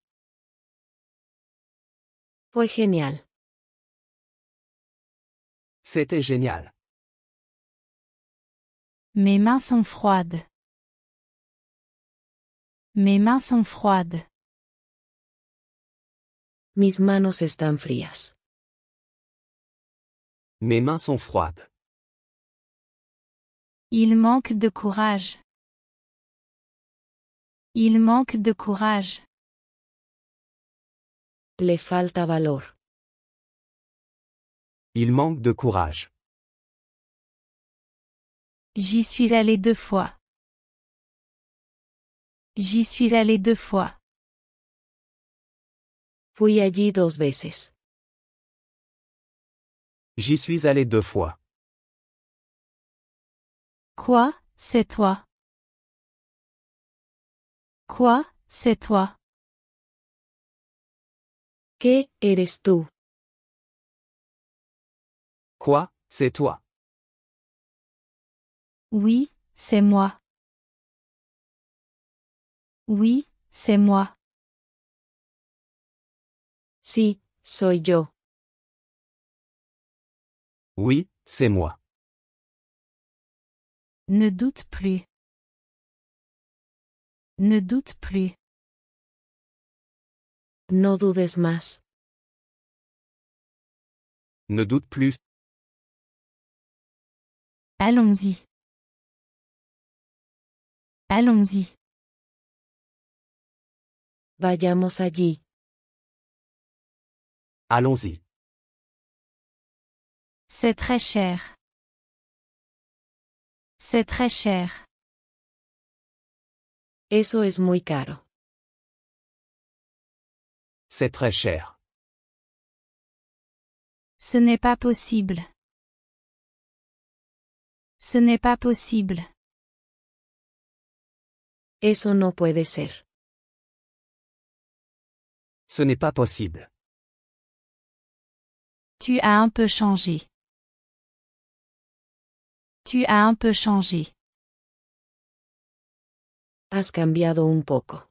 Fue genial. C'était génial. Mes mains sont froides. Mes mains sont froides. Mis manos están frías. Mes mains sont froides. Il manque de courage. Il manque de courage. Le falta valor. Il manque de courage. J'y suis allé 2 fois. J'y suis allé 2 fois. Fui allí 2 veces. J'y suis allé 2 fois. Quoi, c'est toi? Quoi, c'est toi? ¿Qué eres tú? Quoi, c'est toi? Oui, c'est moi. Oui, c'est moi. Sí, soy yo. Oui, c'est moi. Ne doute plus. Ne doute plus. No dudes más. Ne doute plus. Allons-y. Allons-y. Vayamos allí. Allons-y. C'est très cher. C'est très cher. Eso es muy caro. C'est très cher. Ce n'est pas possible. Ce n'est pas possible. Eso no puede ser. Ce n'est pas possible. Tu as un peu changé. Tu as un peu changé. Has cambiado un poco.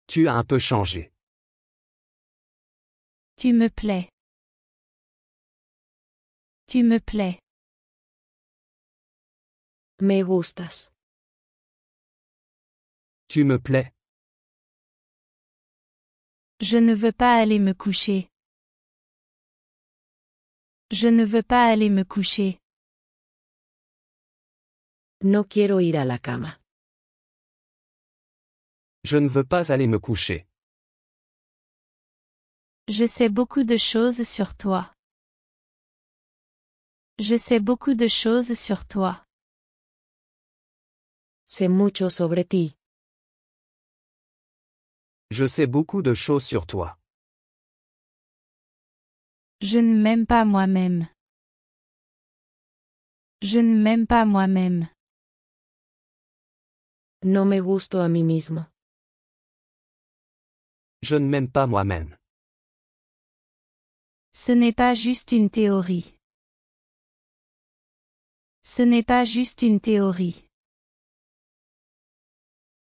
Tu as un peu changé. Tu me plais. Tu me plais. Me gustas. Tu me plais. Je ne veux pas aller me coucher. Je ne veux pas aller me coucher. No quiero ir a la cama. Je ne veux pas aller me coucher. Je sais beaucoup de choses sur toi. Je sais beaucoup de choses sur toi. Sé mucho sobre ti. Je sais beaucoup de choses sur toi. Je ne m'aime pas moi-même. Je ne m'aime pas moi-même. No me gusto a mí mismo. Je ne m'aime pas moi-même. Ce n'est pas juste une théorie. Ce n'est pas juste une théorie.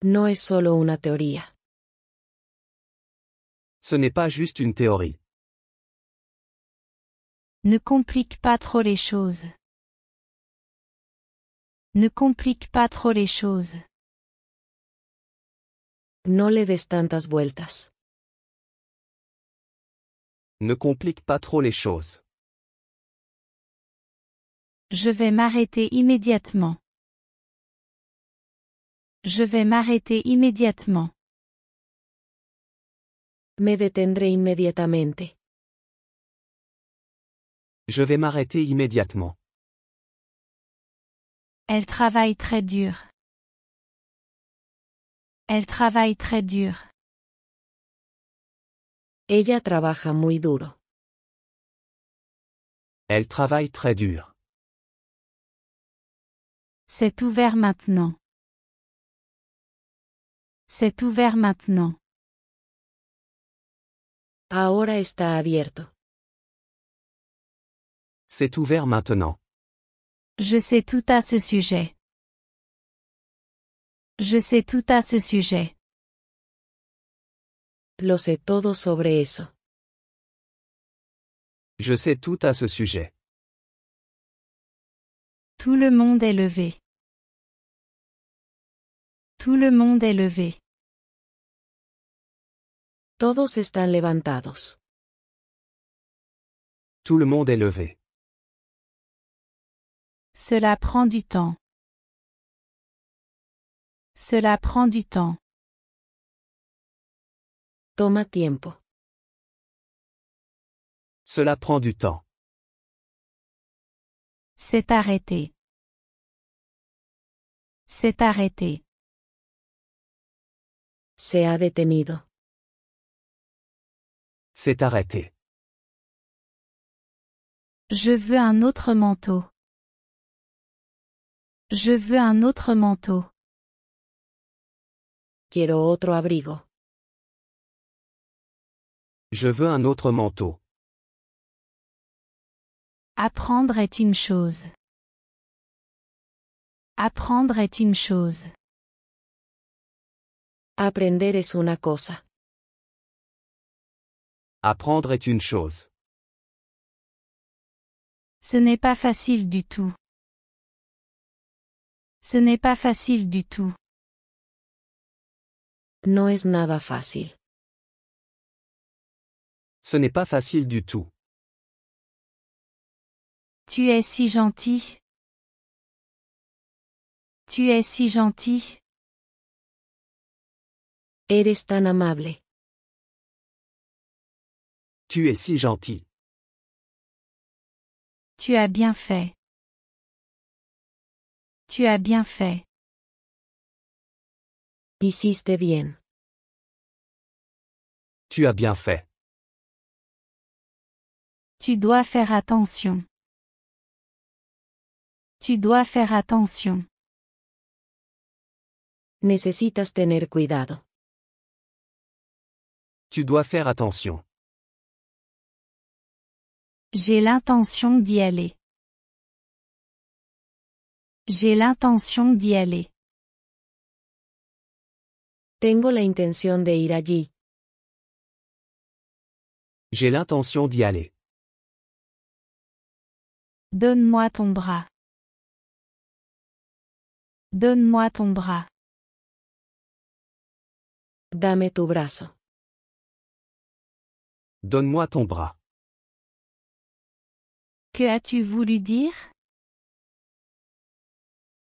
No es solo una teoría. Ce n'est pas juste une théorie. Ne complique pas trop les choses. Ne complique pas trop les choses. No le des tantas vueltas. Ne complique pas trop les choses. Je vais m'arrêter immédiatement. Je vais m'arrêter immédiatement. Me detendré inmediatamente. Je vais m'arrêter immédiatement. Elle travaille très dur. Elle travaille très dur. Ella trabaja muy duro. Elle travaille très dur. C'est ouvert maintenant. C'est ouvert maintenant. Ahora está abierto. C'est ouvert maintenant. Je sais tout à ce sujet. Je sais tout à ce sujet. Lo sé todo sobre eso. Je sais tout à ce sujet. Tout le monde est levé. Tout le monde est levé. Todos están levantados. Tout le monde est levé. Cela prend du temps. Cela prend du temps. Toma tiempo. Cela prend du temps. C'est arrêté. C'est arrêté. Se ha detenido. C'est arrêté. Je veux un autre manteau. Je veux un autre manteau. Quiero otro abrigo. Je veux un autre manteau. Apprendre est une chose. Apprendre est une chose. Aprender es una cosa. Apprendre est une chose. Ce n'est pas facile du tout. Ce n'est pas facile du tout. No es nada fácil. Ce n'est pas facile du tout. Tu es si gentil. Tu es si gentil. Eres tan amable. Tu es si gentil. Tu as bien fait. Tu as bien fait. Hiciste bien. Tu as bien fait. Tu dois faire attention. Tu dois faire attention. Necesitas tener cuidado. Tu dois faire attention. J'ai l'intention d'y aller. J'ai l'intention d'y aller. Tengo la intención de ir allí. J'ai l'intention d'y aller. Donne-moi ton bras. Donne-moi ton bras. Dame tu brazo. Donne-moi ton bras. Que as-tu voulu dire?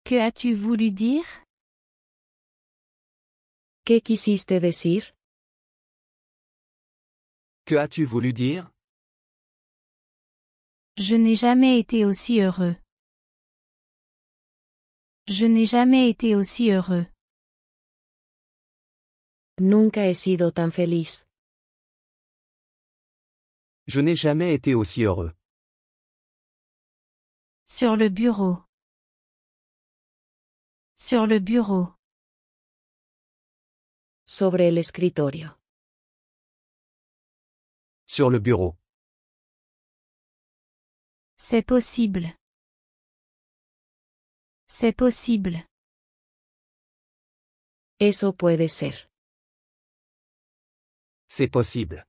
Que as-tu voulu dire? ¿Qué quisiste decir? Que as-tu voulu dire? Je n'ai jamais été aussi heureux. Je n'ai jamais été aussi heureux. Nunca he sido tan feliz. Je n'ai jamais été aussi heureux. Sur le bureau. Sur le bureau. Sobre el escritorio. Sur le bureau. C'est possible. C'est possible. Eso puede ser. C'est possible.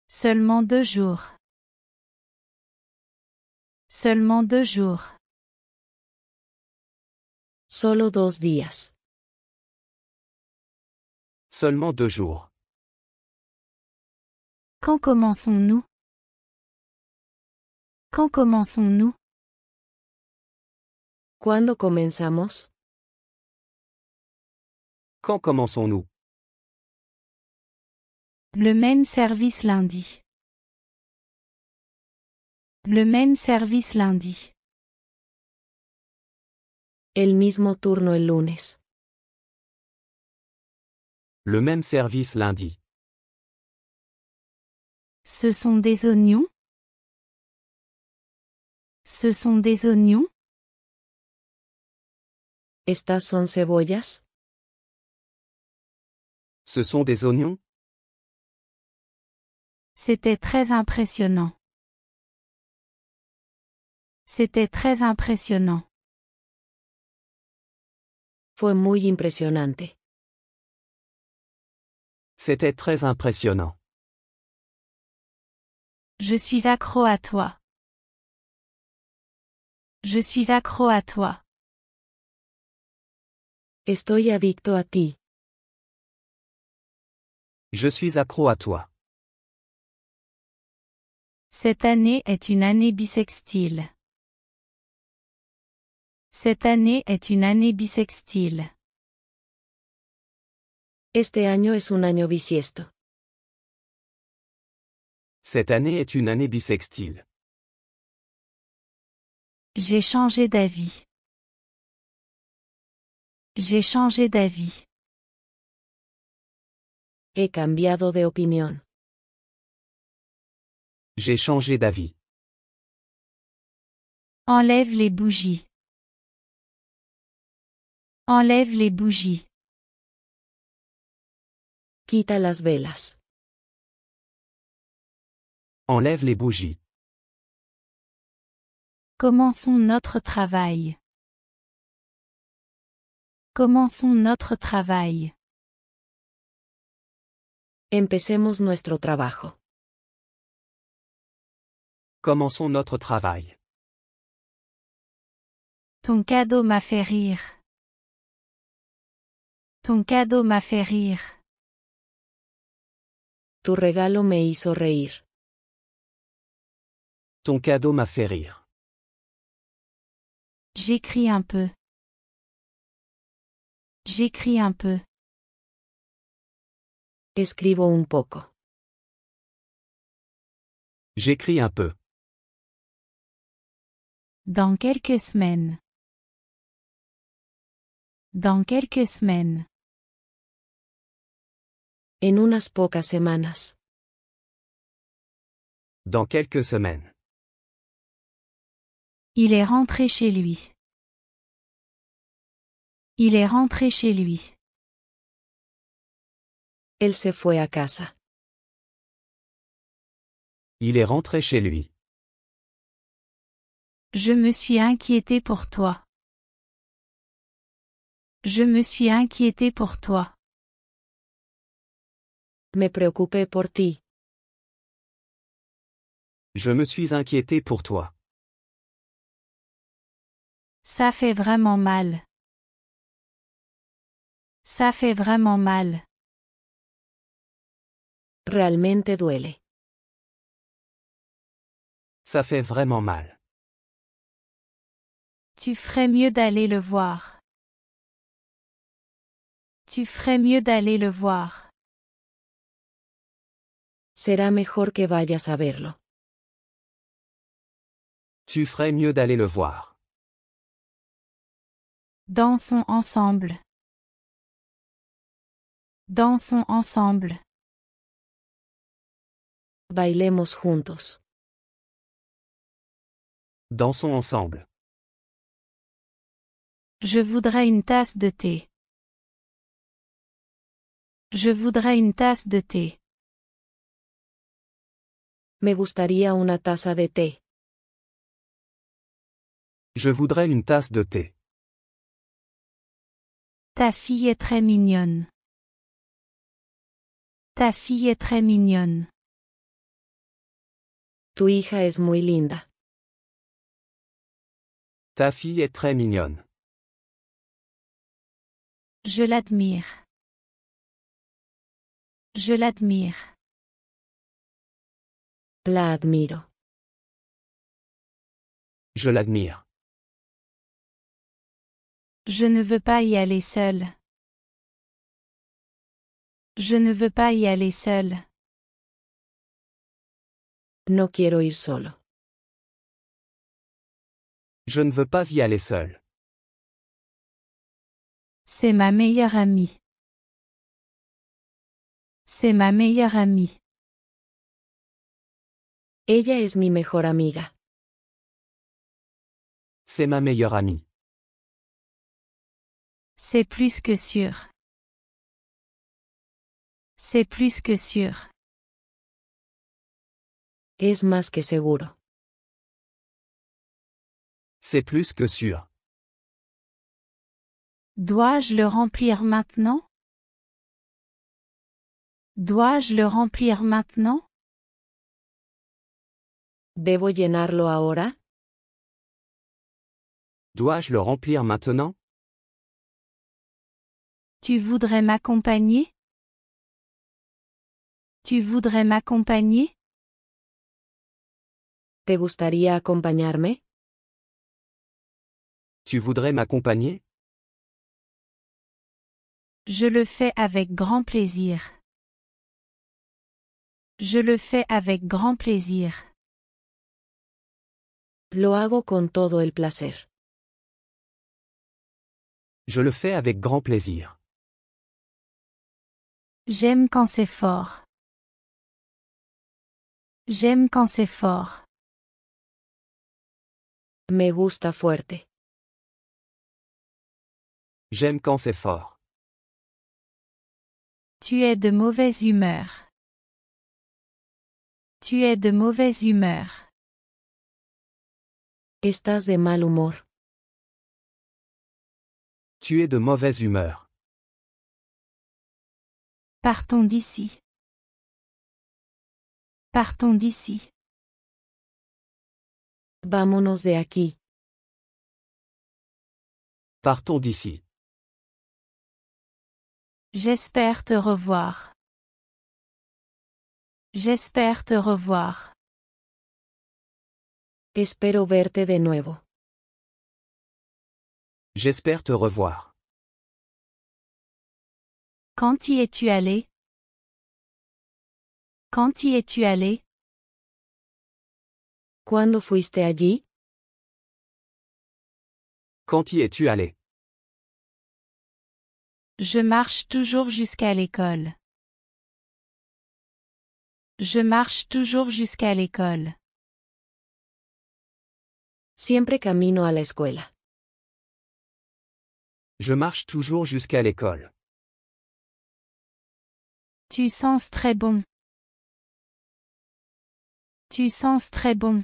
Seulement 2 jours. Seulement 2 jours. Solo 2 días. Seulement 2 jours. Quand commençons-nous? Quand commençons-nous? ¿Cuándo comenzamos? Quand commençons-nous? Le même service lundi. Le même service lundi. El mismo turno el lunes. Le même service lundi. Ce sont des oignons? Ce sont des oignons? ¿Estas son cebollas? Ce sont des oignons? C'était très impressionnant. C'était très impressionnant. Fue muy impresionante. C'était très impressionnant. Je suis accro à toi. Je suis accro à toi. Estoy adicto a ti. Je suis accro à toi. Cette année est une année bissextile. Cette année est une année bissextile. Este año es un año bisiesto. Cette année est une année bissextile. J'ai changé d'avis. J'ai changé d'avis. He cambiado de opinión. J'ai changé d'avis. Enlève les bougies. Enlève les bougies. Quita las velas. Enlève les bougies. Commençons notre travail. Commençons notre travail. Empecemos nuestro trabajo. Commençons notre travail. Ton cadeau m'a fait rire. Ton cadeau m'a fait rire. Tu regalo me hizo reír. Ton cadeau m'a fait rire. J'écris un peu. J'écris un peu. Escribo un poco. J'écris un peu. Dans quelques semaines. Dans quelques semaines. En unas pocas semanas. Dans quelques semaines. Il est rentré chez lui. Il est rentré chez lui. Él se fue a casa. Il est rentré chez lui. Je me suis inquiété pour toi. Je me suis inquiété pour toi. Me preocupé por ti. Je me suis inquiété pour toi. Ça fait vraiment mal. Ça fait vraiment mal. Realmente duele. Ça fait vraiment mal. Tu ferais mieux d'aller le voir. Tu ferais mieux d'aller le voir. Será mejor que vayas a verlo. Tu ferais mieux d'aller le voir. Dansons ensemble. Dansons ensemble. Bailemos juntos. Dansons ensemble. Je voudrais une tasse de thé. Je voudrais une tasse de thé. Me gustaría una taza de té. Je voudrais une tasse de thé. Ta fille est très mignonne. Ta fille est très mignonne. Tu hija es muy linda. Ta fille est très mignonne. Je l'admire. Je l'admire. La admiro. Je l'admire. Je ne veux pas y aller seule. Je ne veux pas y aller seule. No quiero ir solo. Je ne veux pas y aller seul. C'est ma meilleure amie. C'est ma meilleure amie. Ella es mi mejor amiga. C'est ma meilleure amie. C'est plus que sûr. C'est plus que sûr. Es más que seguro. C'est plus que sûr. Dois-je le remplir maintenant? Dois-je le remplir maintenant? ¿Debo llenarlo ahora? Dois-je le remplir maintenant? Tu voudrais m'accompagner? Tu voudrais m'accompagner? ¿Te gustaría acompañarme? Tu voudrais m'accompagner? Je le fais avec grand plaisir. Je le fais avec grand plaisir. Lo hago con todo el placer. Je le fais avec grand plaisir. J'aime quand c'est fort. J'aime quand c'est fort. Me gusta fuerte. J'aime quand c'est fort. Tu es de mauvaise humeur. Tu es de mauvaise humeur. Estás de mal humor. Tu es de mauvaise humeur. Partons d'ici. Partons d'ici. Vámonos de aquí. Partons d'ici. J'espère te revoir. J'espère te revoir. Espero verte de nuevo. J'espère te revoir. Quand y es-tu allé? Quand y es-tu allé? ¿Cuándo fuiste allí? Quand y es-tu allé? Je marche toujours jusqu'à l'école. Je marche toujours jusqu'à l'école. Siempre camino a la escuela. Je marche toujours jusqu'à l'école. Tu sens très bon. Tu sens très bon.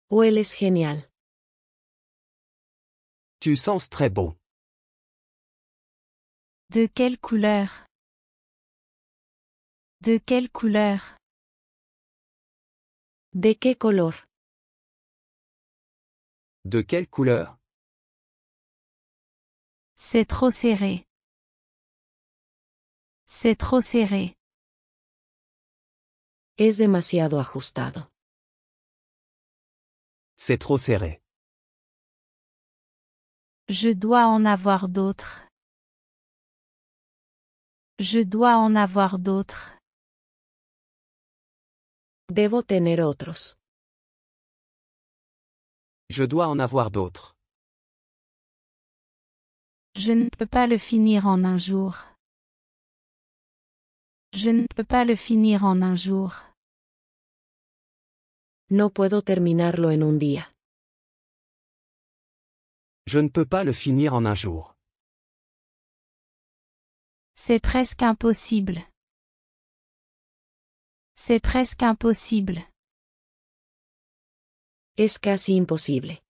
Hueles genial. Tu sens très bon. De quelle couleur? De quelle couleur? ¿De qué color? De quelle couleur? C'est trop serré. C'est trop serré. Es demasiado ajustado. C'est trop serré. Je dois en avoir d'autres. Je dois en avoir d'autres. Debo tener otros. Je dois en avoir d'autres. Je ne peux pas le finir en un jour. Je ne peux pas le finir en un jour. No puedo terminarlo en un día. Je ne peux pas le finir en un jour. C'est presque impossible. C'est presque impossible. Es casi imposible.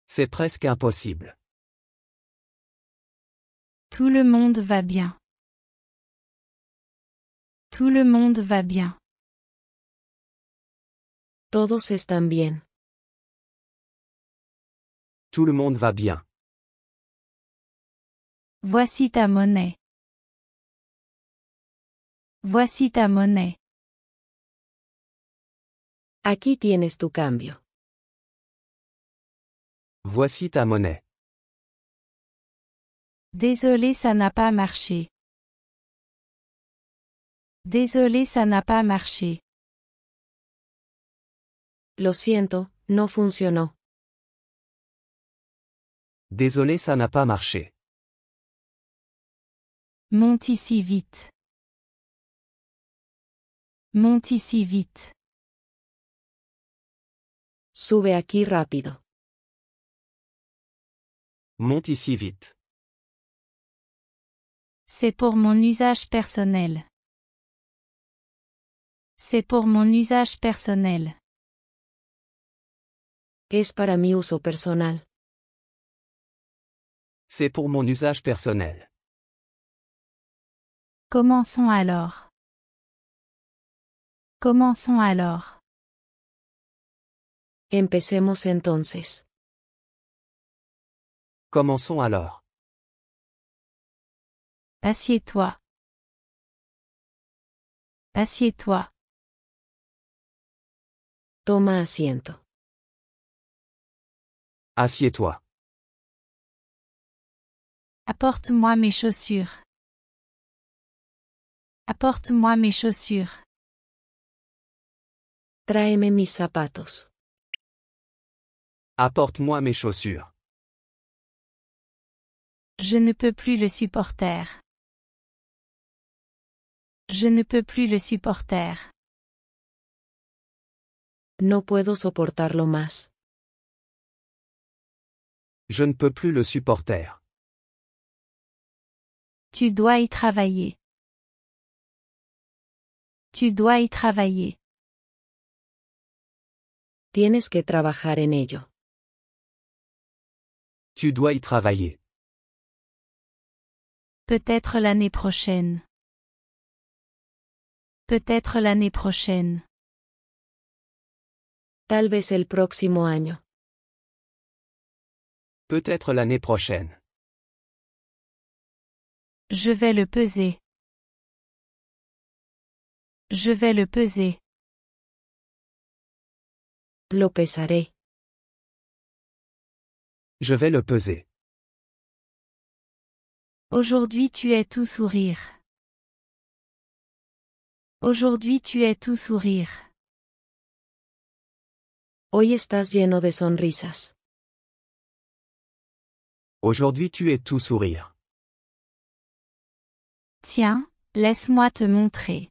C'est presque impossible. Tout le monde va bien. Tout le monde va bien. Todos están bien. Tout le monde va bien. Voici ta monnaie. Voici ta monnaie. Aquí tienes tu cambio. Voici ta monnaie. Désolé, ça n'a pas marché. Désolé, ça n'a pas marché. Lo siento, no funcionó. Désolé, ça n'a pas marché. Monte ici vite. Monte ici vite. Sube aquí rápido. Monte ici vite. C'est pour mon usage personnel. C'est pour mon usage personnel. Es para mi uso personal. C'est pour mon usage personnel. Commençons alors. Commençons alors. Empecemos entonces. Commençons alors. Assieds-toi. Assieds-toi. Toma asiento. Assieds-toi. Apporte-moi mes chaussures. Apporte-moi mes chaussures. Tráeme mis zapatos. Apporte-moi mes chaussures. Je ne peux plus le supporter. Je ne peux plus le supporter. No puedo soportarlo más. Je ne peux plus le supporter. Tu dois y travailler. Tu dois y travailler. Tienes que trabajar en ello. Tu dois y travailler. Peut-être l'année prochaine. Peut-être l'année prochaine. Tal vez el próximo año. Peut-être l'année prochaine. Je vais le peser. Je vais le peser. Lo pesaré. Je vais le peser. Aujourd'hui tu es tout sourire. Aujourd'hui tu es tout sourire. Hoy estás lleno de sonrisas. Aujourd'hui tu es tout sourire. Tiens, laisse-moi te montrer.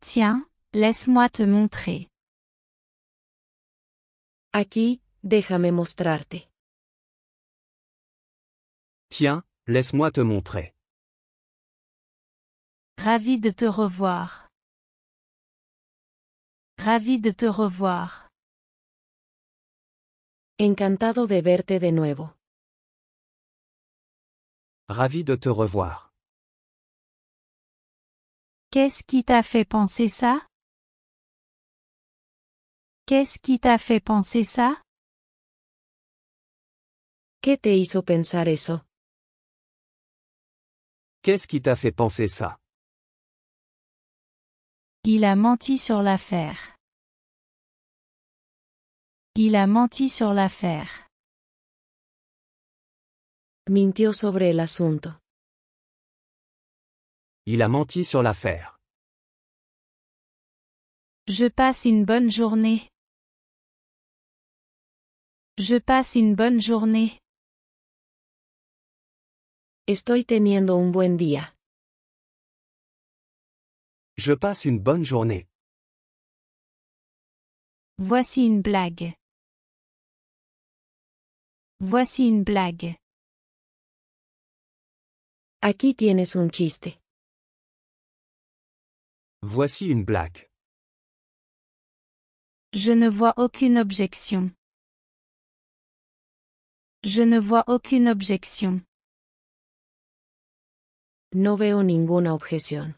Tiens, laisse-moi te montrer. Aquí, déjame mostrarte. Tiens, laisse-moi te montrer. Ravi de te revoir. Ravi de te revoir. Encantado de verte de nuevo. Ravi de te revoir. Qu'est-ce qui t'a fait penser ça? Qu'est-ce qui t'a fait penser ça? ¿Qué te hizo pensar eso? Qu'est-ce qui t'a fait penser ça? Il a menti sur l'affaire. Il a menti sur l'affaire. Mintió sobre el asunto. Il a menti sur l'affaire. Je passe une bonne journée. Je passe une bonne journée. Estoy teniendo un buen día. Je passe une bonne journée. Voici une blague. Voici une blague. Aquí tienes un chiste. Voici une blague. Je ne vois aucune objection. Je ne vois aucune objection. No veo ninguna objeción.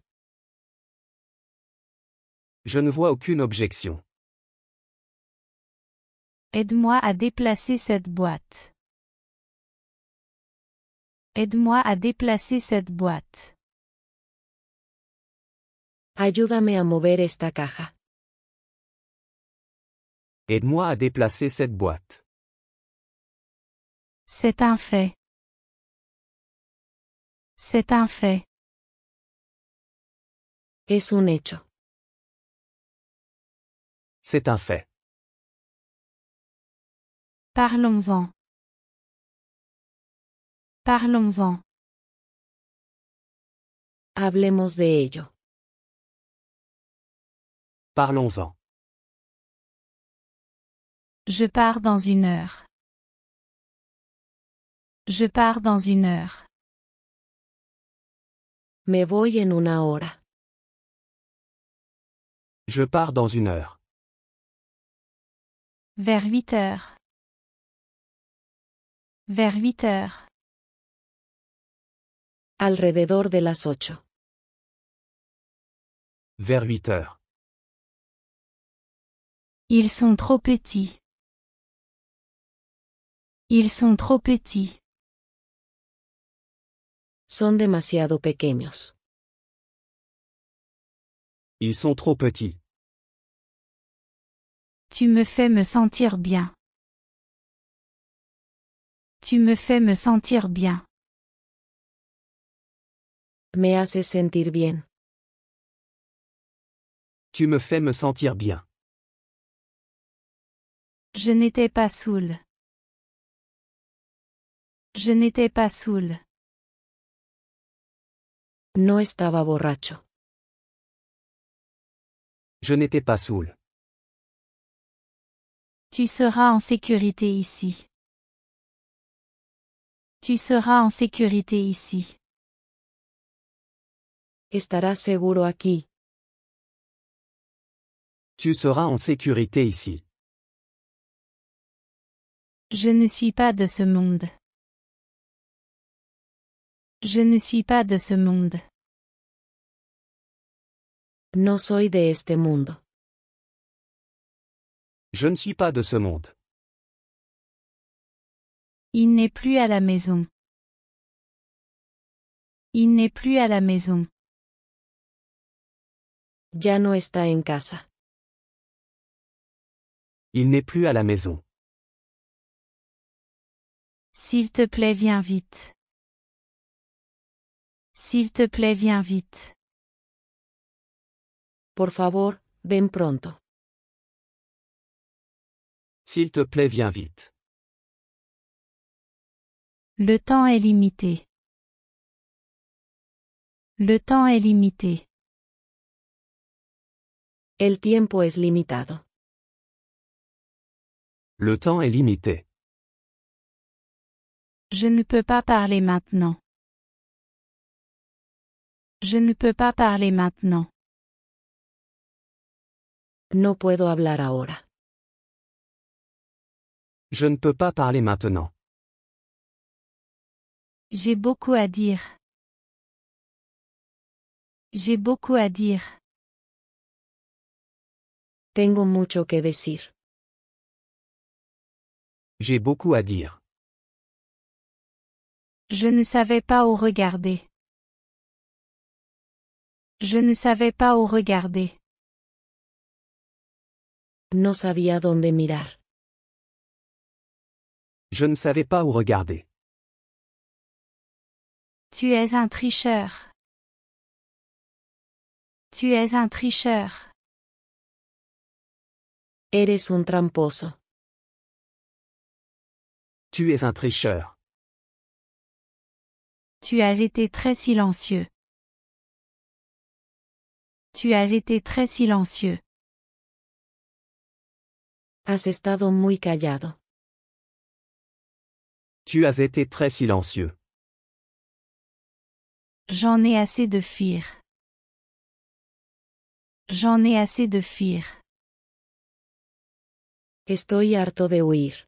Je ne vois aucune objection. Aide-moi à déplacer cette boîte. Aide-moi à déplacer cette boîte. Ayúdame a mover esta caja. Aide-moi à déplacer cette boîte. C'est un fait. C'est un fait. Es un hecho. C'est un fait. Parlons-en. Parlons-en. Hablemos de ello. Parlons-en. Je pars dans une heure. Je pars dans une heure. Me voy en una hora. Je pars dans une heure. Vers 8 heures. Vers 8 heures. Alrededor de las 8. Vers 8 heures. Ils sont trop petits. Ils sont trop petits. Son demasiado pequeños. Ils sont trop petits. Tu me fais me sentir bien. Tu me fais me sentir bien. Me haces sentir bien. Tu me fais me sentir bien. Je n'étais pas saoul. Je n'étais pas saoul. No estaba borracho. Je n'étais pas saoul. Tu seras en sécurité ici. Tu seras en sécurité ici. Estarás seguro aquí. Tu seras en sécurité ici. Je ne suis pas de ce monde. Je ne suis pas de ce monde. No soy de este mundo. Je ne suis pas de ce monde. Il n'est plus à la maison. Il n'est plus à la maison. Ya no está en casa. Il n'est plus à la maison. S'il te plaît, viens vite. S'il te plaît, viens vite. Por favor, ven pronto. S'il te plaît, viens vite. Le temps est limité. Le temps est limité. El tiempo es limitado. Le temps est limité. Je ne peux pas parler maintenant. Je ne peux pas parler maintenant. No puedo hablar ahora. Je ne peux pas parler maintenant. J'ai beaucoup à dire. J'ai beaucoup à dire. Tengo mucho que decir. J'ai beaucoup à dire. Je ne savais pas où regarder. Je ne savais pas où regarder. No sabía dónde mirar. Je ne savais pas où regarder. Tu es un tricheur. Tu es un tricheur. Eres un tramposo. Tu es un tricheur. Tu as été très silencieux. Tu as été très silencieux. Has estado muy callado. Tu as été très silencieux. J'en ai assez de fuir. J'en ai assez de fuir. Estoy harto de huir.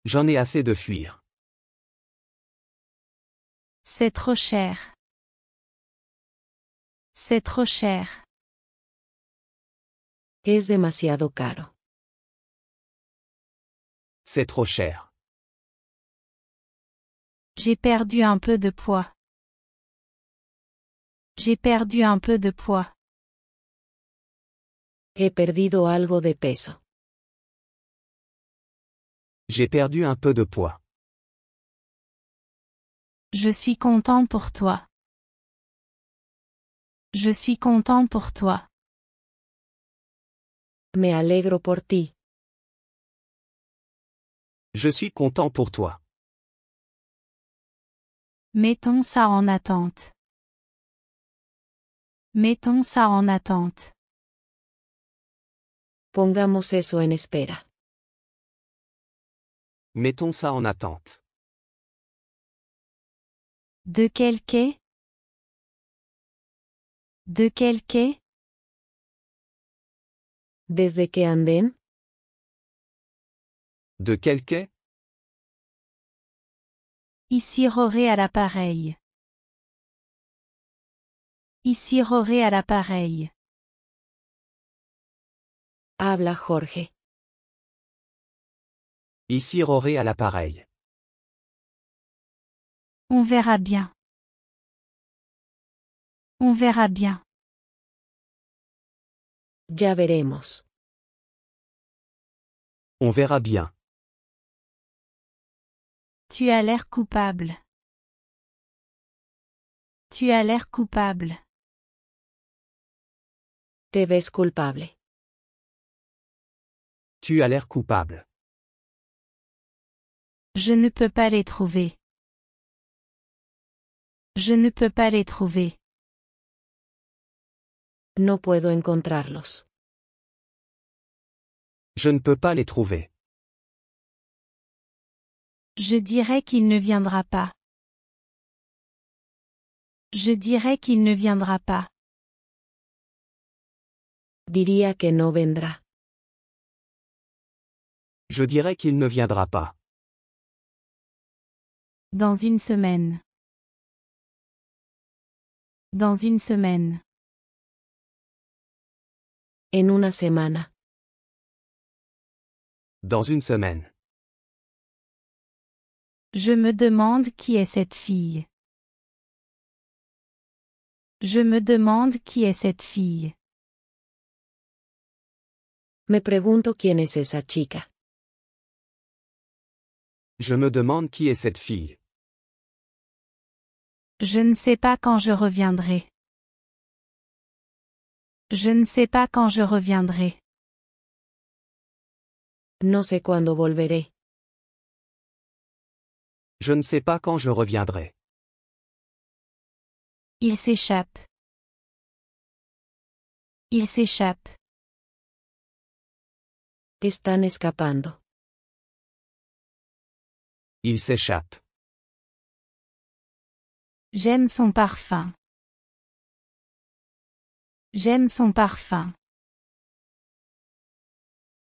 J'en ai assez de fuir. C'est trop cher. C'est trop cher. Es demasiado caro. C'est trop cher. J'ai perdu un peu de poids. J'ai perdu un peu de poids. He perdido algo de peso. J'ai perdu un peu de poids. Je suis content pour toi. Je suis content pour toi. Me alegro por ti. Je suis content pour toi. Mettons ça en attente. Mettons ça en attente. Pongamos eso en espera. Mettons ça en attente. De quel quai? De quel quai? ¿Desde qué andén? De quel quai? Ici Roré à l'appareil. Ici Roré à l'appareil. Habla Jorge. Ici Roré à l'appareil. On verra bien. On verra bien. Ya veremos. On verra bien. Tu as l'air coupable. Tu as l'air coupable. Te ves culpable. Tu as l'air coupable. Je ne peux pas les trouver. Je ne peux pas les trouver. No puedo encontrarlos. Je ne peux pas les trouver. Je dirais qu'il ne viendra pas. Je dirais qu'il ne viendra pas. Diría que no vendrá. Je dirais qu'il ne viendra pas. Dans une semaine. Dans une semaine. En una semana. Dans une semaine. Je me demande qui est cette fille. Je me demande qui est cette fille. Me pregunto quién es esa chica. Je me demande qui est cette fille. Je ne sais pas quand je reviendrai. Je ne sais pas quand je reviendrai. No sé cuándo volveré. Je ne sais pas quand je reviendrai. Il s'échappe. Il s'échappe. Están escapando. Il s'échappe. J'aime son parfum. J'aime son parfum.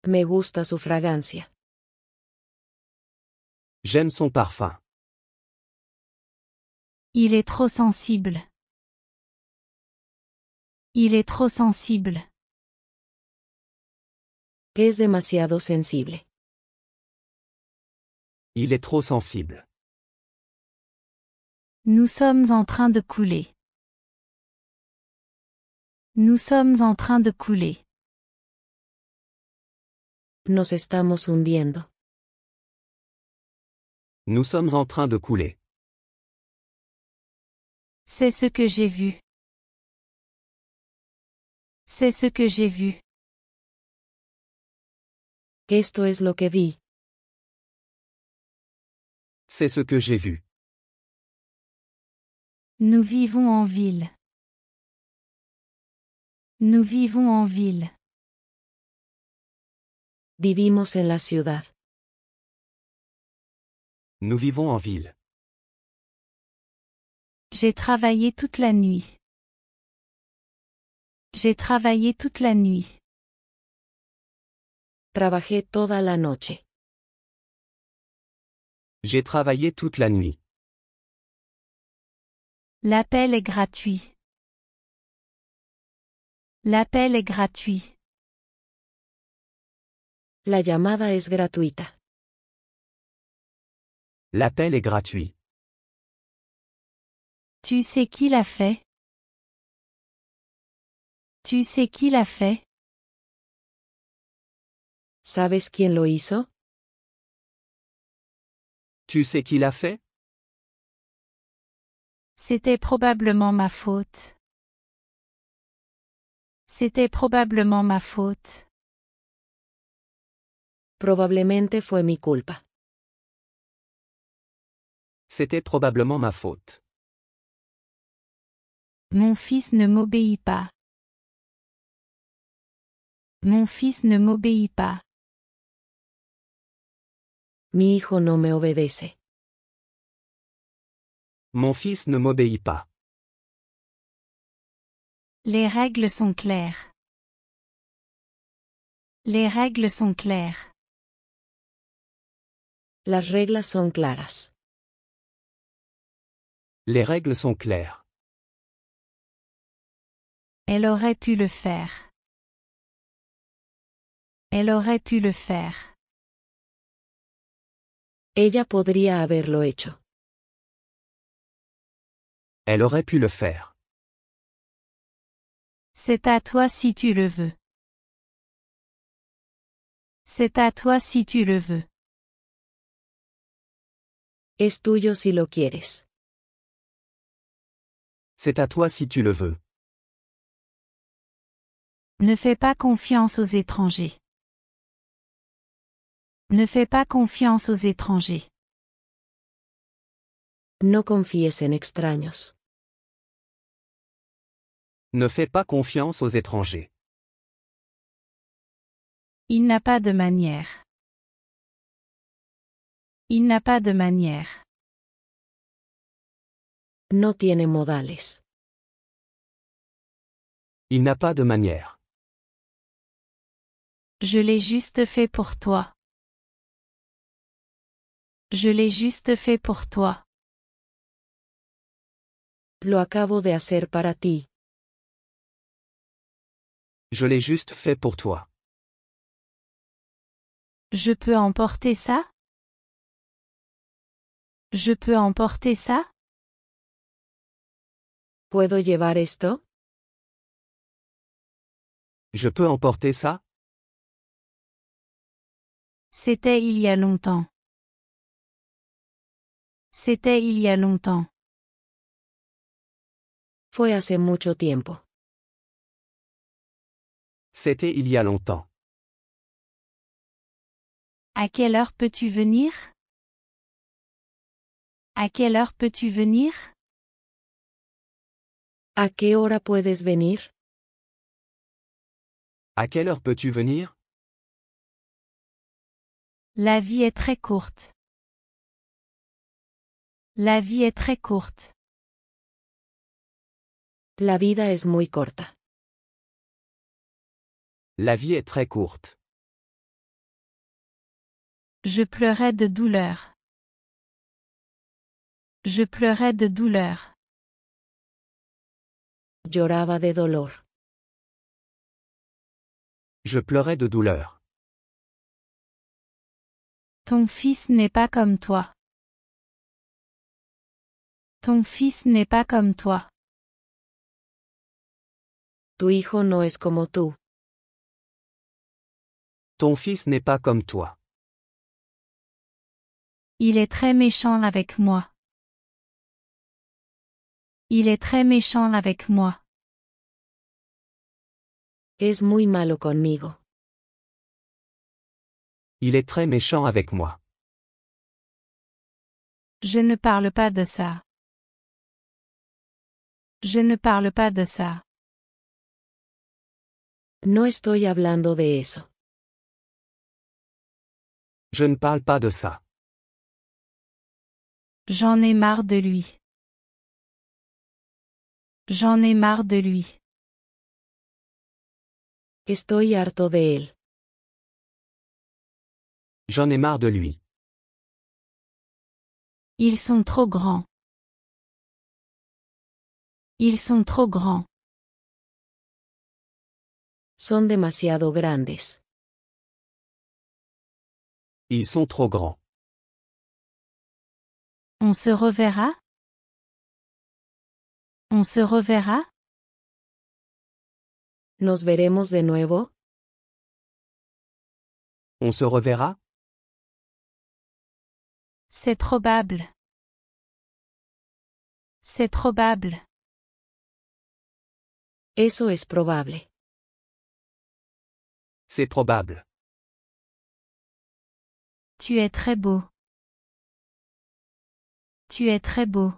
Me gusta su fragancia. J'aime son parfum. Il est trop sensible. Il est trop sensible. Es demasiado sensible. Il est trop sensible. Nous sommes en train de couler. Nous sommes en train de couler. Nos estamos hundiendo. Nous sommes en train de couler. C'est ce que j'ai vu. C'est ce que j'ai vu. Esto es lo que vi. C'est ce que j'ai vu. Nous vivons en ville. Nous vivons en ville. Vivimos en la ciudad. Nous vivons en ville. J'ai travaillé toute la nuit. J'ai travaillé toute la nuit. Trabajé toda la noche. J'ai travaillé toute la nuit. L'appel est gratuit. L'appel est gratuit. La llamada es gratuita. L'appel est gratuit. Tu sais qui l'a fait? Tu sais qui l'a fait? ¿Sabes quién lo hizo? Tu sais qui l'a fait? C'était probablement ma faute. C'était probablement ma faute. Probablemente fue mi culpa. C'était probablement ma faute. Mon fils ne m'obéit pas. Mon fils ne m'obéit pas. Mi hijo no me obedece. Mon fils ne m'obéit pas. Les règles sont claires. Les règles sont claires. Las reglas son claras. Les règles sont claires. Elle aurait pu le faire. Elle aurait pu le faire. Ella podría haberlo hecho. Elle aurait pu le faire. C'est à toi si tu le veux. C'est à toi si tu le veux. Es tuyo si lo quieres. C'est à toi si tu le veux. Ne fais pas confiance aux étrangers. Ne fais pas confiance aux étrangers. No confíes en extraños. Ne fais pas confiance aux étrangers. Il n'a pas de manière. Il n'a pas de manière. No tiene modales. Il n'a pas de manière. Je l'ai juste fait pour toi. Je l'ai juste fait pour toi. Lo acabo de hacer para ti. Je l'ai juste fait pour toi. Je peux emporter ça? Je peux emporter ça? ¿Puedo llevar esto? Je peux emporter ça? C'était il y a longtemps. C'était il y a longtemps. Fue hace mucho tiempo. C'était il y a longtemps. À quelle heure peux-tu venir? À quelle heure peux-tu venir? ¿A qué hora puedes venir? À quelle heure peux-tu venir? La vie est très courte. La vie est très courte. La vida es muy corta. La vie est très courte. Je pleurais de douleur. Je pleurais de douleur. Lloraba de dolor. Je pleurais de douleur. Ton fils n'est pas comme toi. Ton fils n'est pas comme toi. Tu hijo no es como tú. Ton fils n'est pas comme toi. Il est très méchant avec moi. Il est très méchant avec moi. Es muy malo conmigo. Il est très méchant avec moi. Je ne parle pas de ça. Je ne parle pas de ça. No estoy hablando de eso. Je ne parle pas de ça. J'en ai marre de lui. J'en ai marre de lui. Estoy harto de él. J'en ai marre de lui. Ils sont trop grands. Ils sont trop grands. Son demasiado grandes. Ils sont trop grands. On se reverra? On se reverra? ¿Nos veremos de nuevo? On se reverra? C'est probable. C'est probable. Eso es probable. C'est probable. Tu es très beau. Tu es très beau.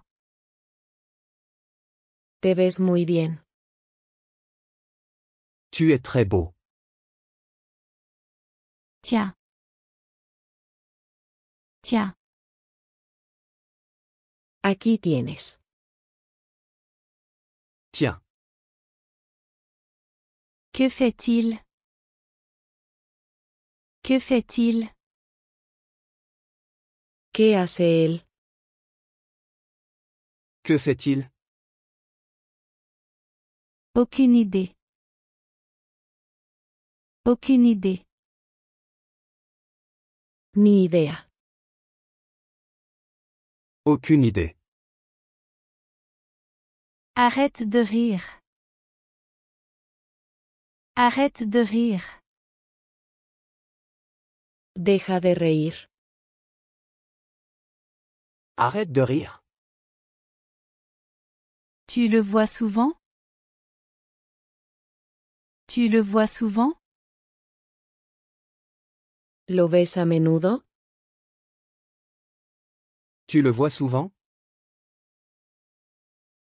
Te ves muy bien. Tu es très beau. Tiens. Tiens. Aquí tienes. Tiens. Que fait-il? Que fait-il? ¿Qué hace él? Que fait-il? Aucune idée. Aucune idée. Ni idea. Aucune idée. Arrête de rire. Arrête de rire. Deja de reír. Arrête de rire. Tu le vois souvent? Tu le vois souvent? ¿Lo ves a menudo? Tu le vois souvent?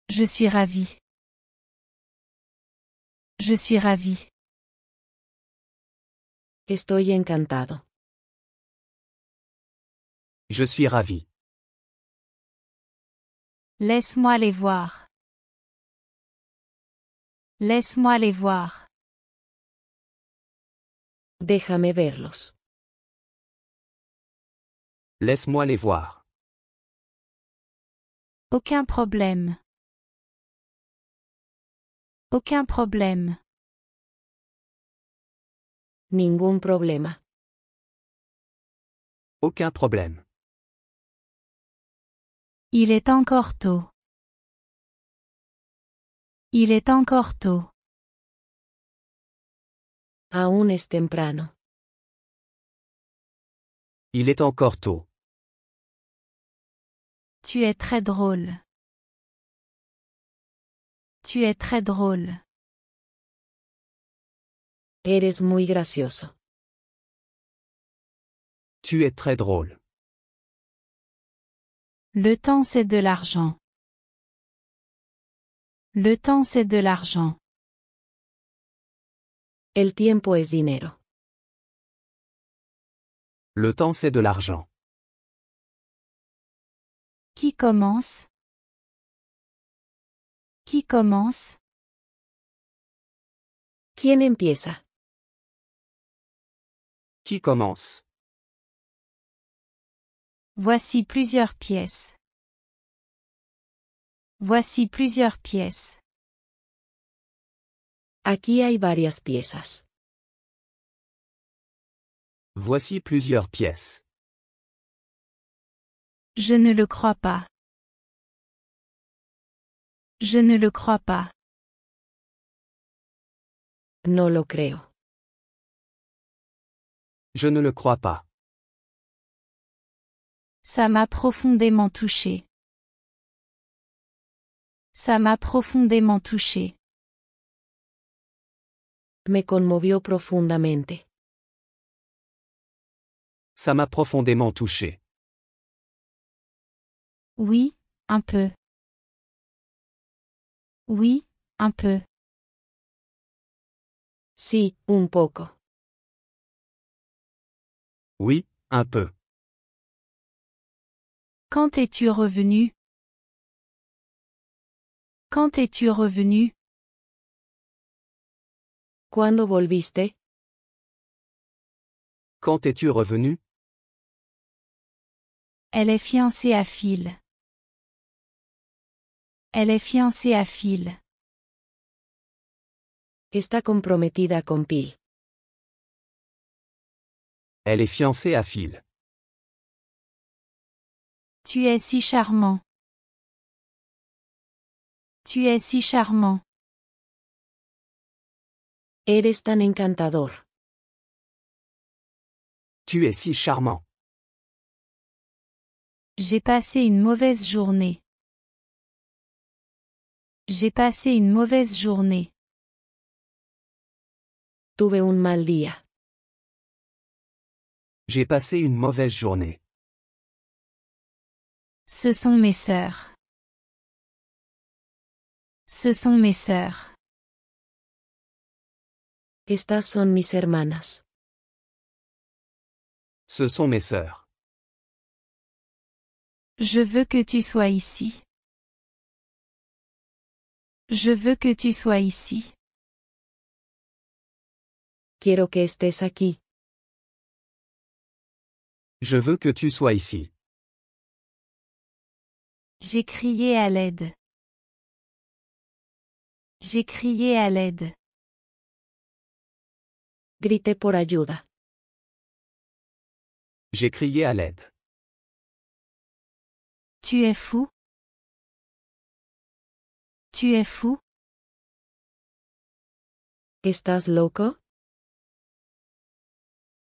Je suis ravie. Je suis ravie. Estoy encantado. Je suis ravi. Laisse-moi les voir. Laisse-moi les voir. Déjame verlos. Laisse-moi les voir. Aucun problème. Aucun problème. Ningún problema. Aucun problème. Il est encore tôt. Il est encore tôt. Aún es temprano. Il est encore tôt. Tu es très drôle. Tu es très drôle. Eres muy gracioso. Tu es très drôle. Le temps c'est de l'argent. Le temps c'est de l'argent. El tiempo es dinero. Le temps c'est de l'argent. Qui commence? Qui commence? ¿Quién empieza? Qui commence? Voici plusieurs pièces. Voici plusieurs pièces. Aquí hay varias piezas. Voici plusieurs pièces. Je ne le crois pas. Je ne le crois pas. No lo creo. Je ne le crois pas. Ça m'a profondément touché. Ça m'a profondément touché. Me conmovió profundamente. Ça m'a profondément touché. Oui, un peu. Oui, un peu. Sí, un poco. Oui, un peu. Quand es-tu revenu? Quand es-tu revenu? ¿Cuándo volviste? Quand es-tu revenu? Elle est fiancée à Phil. Elle est fiancée à Phil. Está comprometida con Phil. Elle est fiancée à Phil. Tu es si charmant. Tu es si charmant. Eres tan encantador. Tu es si charmant. J'ai passé une mauvaise journée. J'ai passé une mauvaise journée. Tuve un mal día. J'ai passé une mauvaise journée. Ce sont mes sœurs. Ce sont mes sœurs. Estas son mis hermanas. Ce sont mes sœurs. Je veux que tu sois ici. Je veux que tu sois ici. Quiero que estés aquí. Je veux que tu sois ici. J'ai crié à l'aide. J'ai crié à l'aide. Grité por ayuda. J'ai crié à l'aide. Tu es fou? Tu es fou? ¿Estás loco?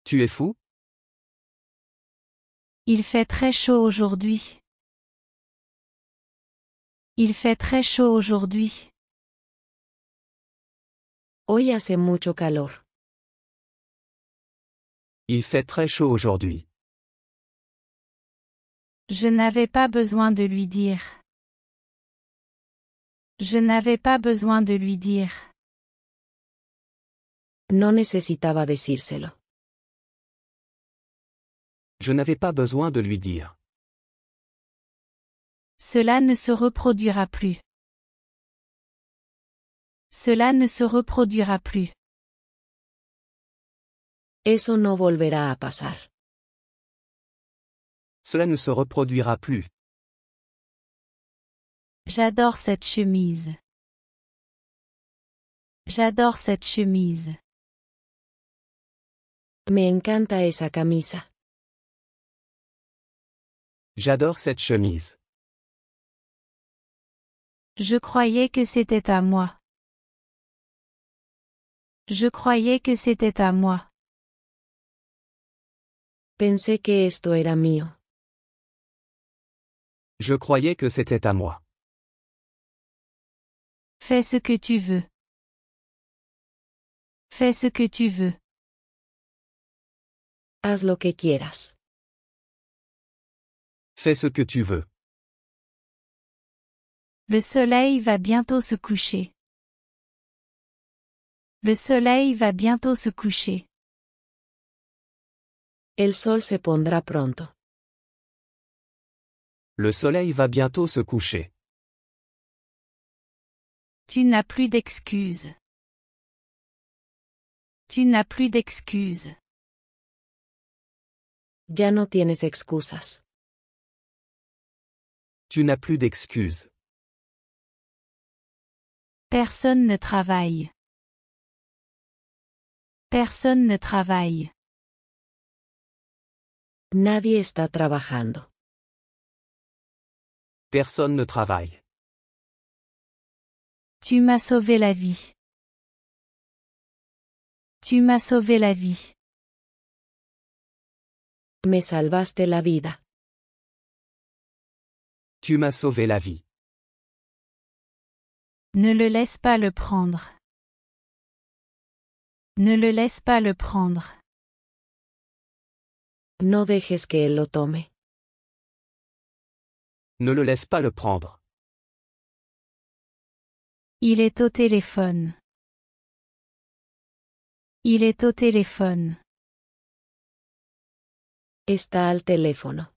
Tu es fou? Il fait très chaud aujourd'hui. Il fait très chaud aujourd'hui. Hoy hace mucho calor. Il fait très chaud aujourd'hui. Je n'avais pas besoin de lui dire. Je n'avais pas besoin de lui dire. No necesitaba decírselo. Je n'avais pas besoin de lui dire. Cela ne se reproduira plus. Cela ne se reproduira plus. Eso no volverá a pasar. Cela ne se reproduira plus. J'adore cette chemise. J'adore cette chemise. Me encanta esa camisa. J'adore cette chemise. Je croyais que c'était à moi. Je croyais que c'était à moi. Pensé que esto era mío. Je croyais que c'était à moi. Fais ce que tu veux. Fais ce que tu veux. Haz lo que quieras. Fais ce que tu veux. Le soleil va bientôt se coucher. Le soleil va bientôt se coucher. El sol se pondrá pronto. Le soleil va bientôt se coucher. Tu n'as plus d'excuses. Tu n'as plus d'excuses. Ya no tienes excusas. Tu n'as plus d'excuses. Personne ne travaille. Personne ne travaille. Nadie está trabajando. Personne ne travaille. Tu m'as sauvé la vie. Tu m'as sauvé la vie. Me salvaste la vida. Tu m'as sauvé la vie. Ne le laisse pas le prendre. Ne le laisse pas le prendre. No dejes que él lo tome. Ne le laisse pas le prendre. Il est au téléphone. Il est au téléphone. Está al teléfono.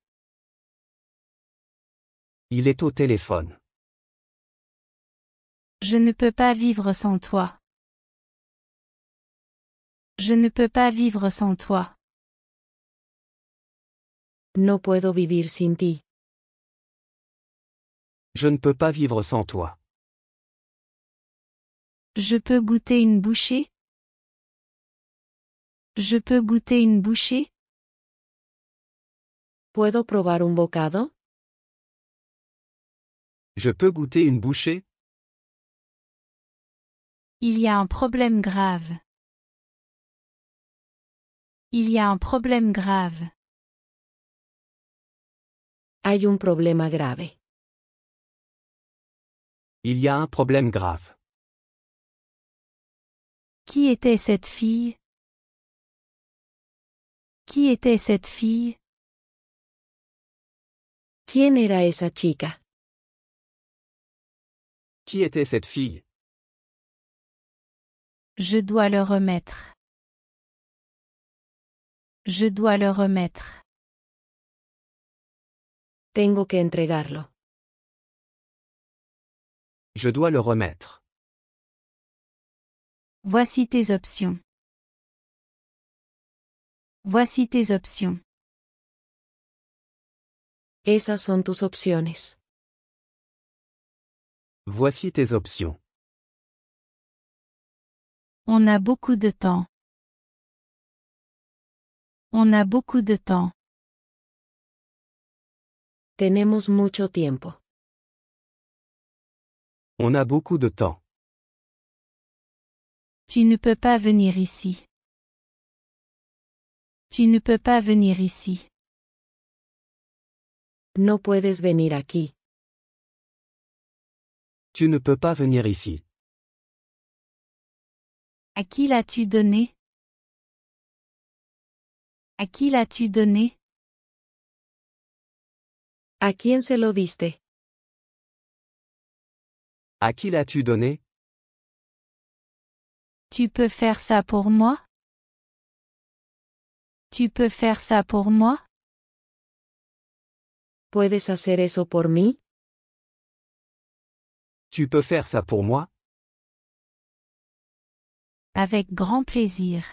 Il est au téléphone. Je ne peux pas vivre sans toi. Je ne peux pas vivre sans toi. No puedo vivir sin ti. Je ne peux pas vivre sans toi. Je peux goûter une bouchée? Je peux goûter une bouchée? ¿Puedo probar un bocado? Je peux goûter une bouchée? Il y a un problème grave. Il y a un problème grave. Hay un problema grave. Il y a un problème grave. Qui était cette fille? Qui était cette fille? ¿Quién era esa chica? Qui était cette fille? Je dois le remettre. Je dois le remettre. Tengo que entregarlo. Je dois le remettre. Voici tes options. Voici tes options. Esas son tus opciones. Voici tes options. On a beaucoup de temps. On a beaucoup de temps. Tenemos mucho tiempo. On a beaucoup de temps. Tu ne peux pas venir ici. Tu ne peux pas venir ici. No puedes venir aquí. Tu ne peux pas venir ici. À qui l'as-tu donné? À qui l'as-tu donné? ¿A quién se lo diste? À qui l'as-tu donné? Tu peux faire ça pour moi? Tu peux faire ça pour moi? ¿Puedes hacer eso por mí? Tu peux faire ça pour moi? Avec grand plaisir.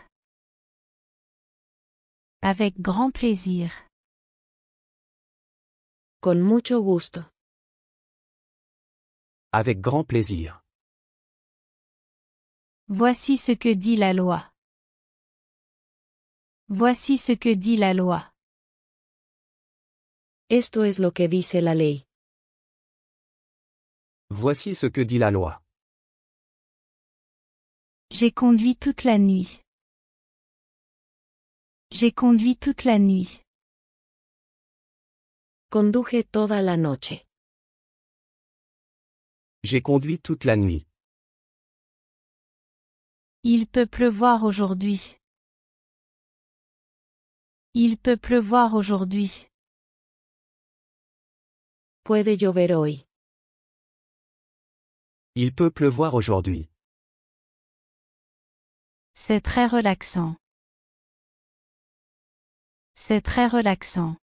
Avec grand plaisir. Con mucho gusto. Avec grand plaisir. Voici ce que dit la loi. Voici ce que dit la loi. Esto es lo que dice la ley. Voici ce que dit la loi. J'ai conduit toute la nuit. J'ai conduit toute la nuit. Conduje toda la noche. J'ai conduit toute la nuit. Il peut pleuvoir aujourd'hui. Il peut pleuvoir aujourd'hui. Puede llover hoy. Il peut pleuvoir aujourd'hui. C'est très relaxant. C'est très relaxant.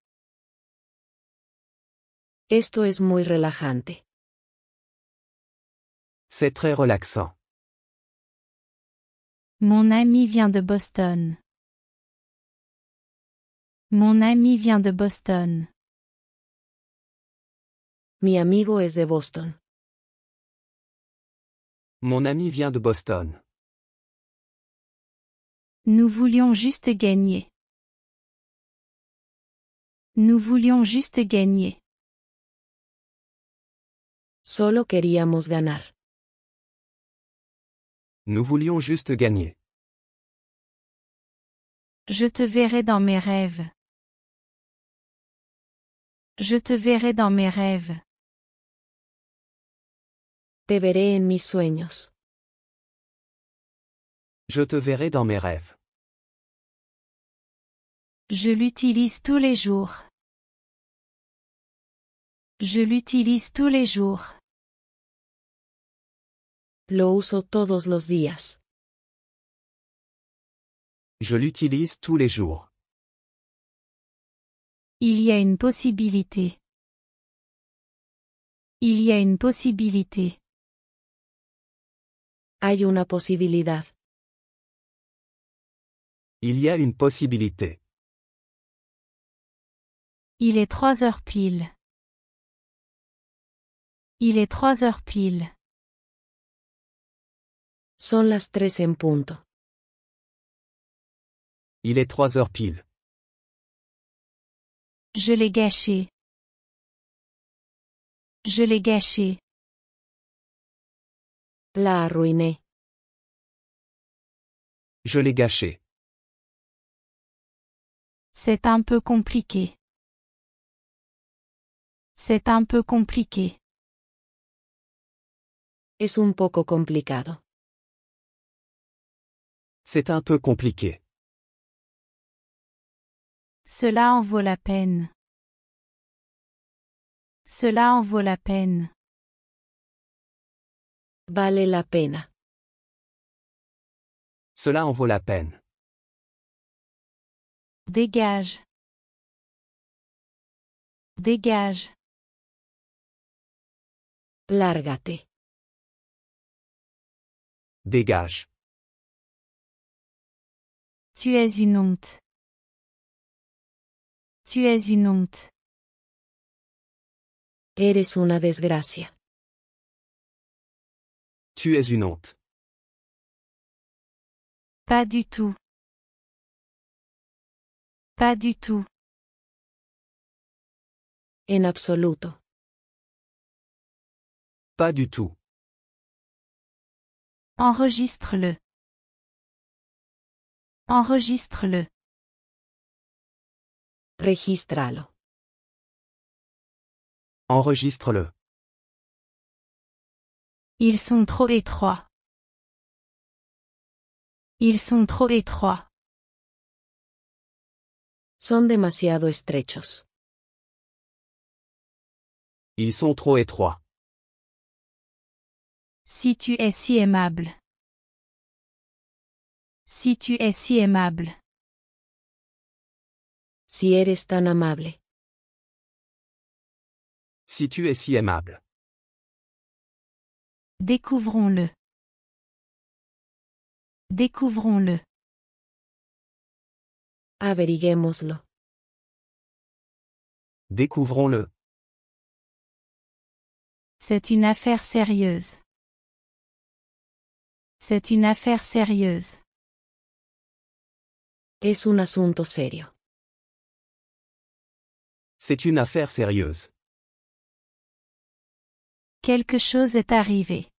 Esto es muy relajante. C'est très relaxant. Mon ami vient de Boston. Mon ami vient de Boston. Mi amigo es de Boston. Mon ami vient de Boston. Nous voulions juste gagner. Nous voulions juste gagner. Solo queríamos ganar. Nous voulions juste gagner. Je te verrai dans mes rêves. Je te verrai dans mes rêves. Te veré en mis sueños. Je te verrai dans mes rêves. Je l'utilise tous les jours. Je l'utilise tous les jours. Lo uso todos los días. Je l'utilise tous les jours. Il y a une possibilité. Il y a une possibilité. Hay una posibilidad. Il y a une possibilité. Il est 3 heures pile. Il est 3 heures pile. Son las 3 en punto. Il est 3 heures pile. Je l'ai gâché. Je l'ai gâché. La arruiné. Je l'ai gâché. C'est un peu compliqué. C'est un peu compliqué. Es un poco complicado. C'est un peu compliqué. Cela en vaut la peine. Cela en vaut la peine. Vale la pena. Cela en vaut la peine. Dégage. Dégage. Lárgate. Dégage. Tu es une honte. Tu es une honte. Eres una desgracia. Tu es une honte. Pas du tout. Pas du tout. En absoluto. Pas du tout. Enregistre-le. Enregistre-le. Regístralo. Enregistre-le. Ils sont trop étroits. Ils sont trop étroits. Son demasiado estrechos. Ils sont trop étroits. Si tu es si aimable. Si tu es si aimable. Si eres tan amable. Si tu es si aimable. Découvrons-le. Découvrons-le. Averiguémoslo. Découvrons-le. C'est une affaire sérieuse. C'est une affaire sérieuse. Es un asunto serio. C'est une affaire sérieuse. Quelque chose est arrivé.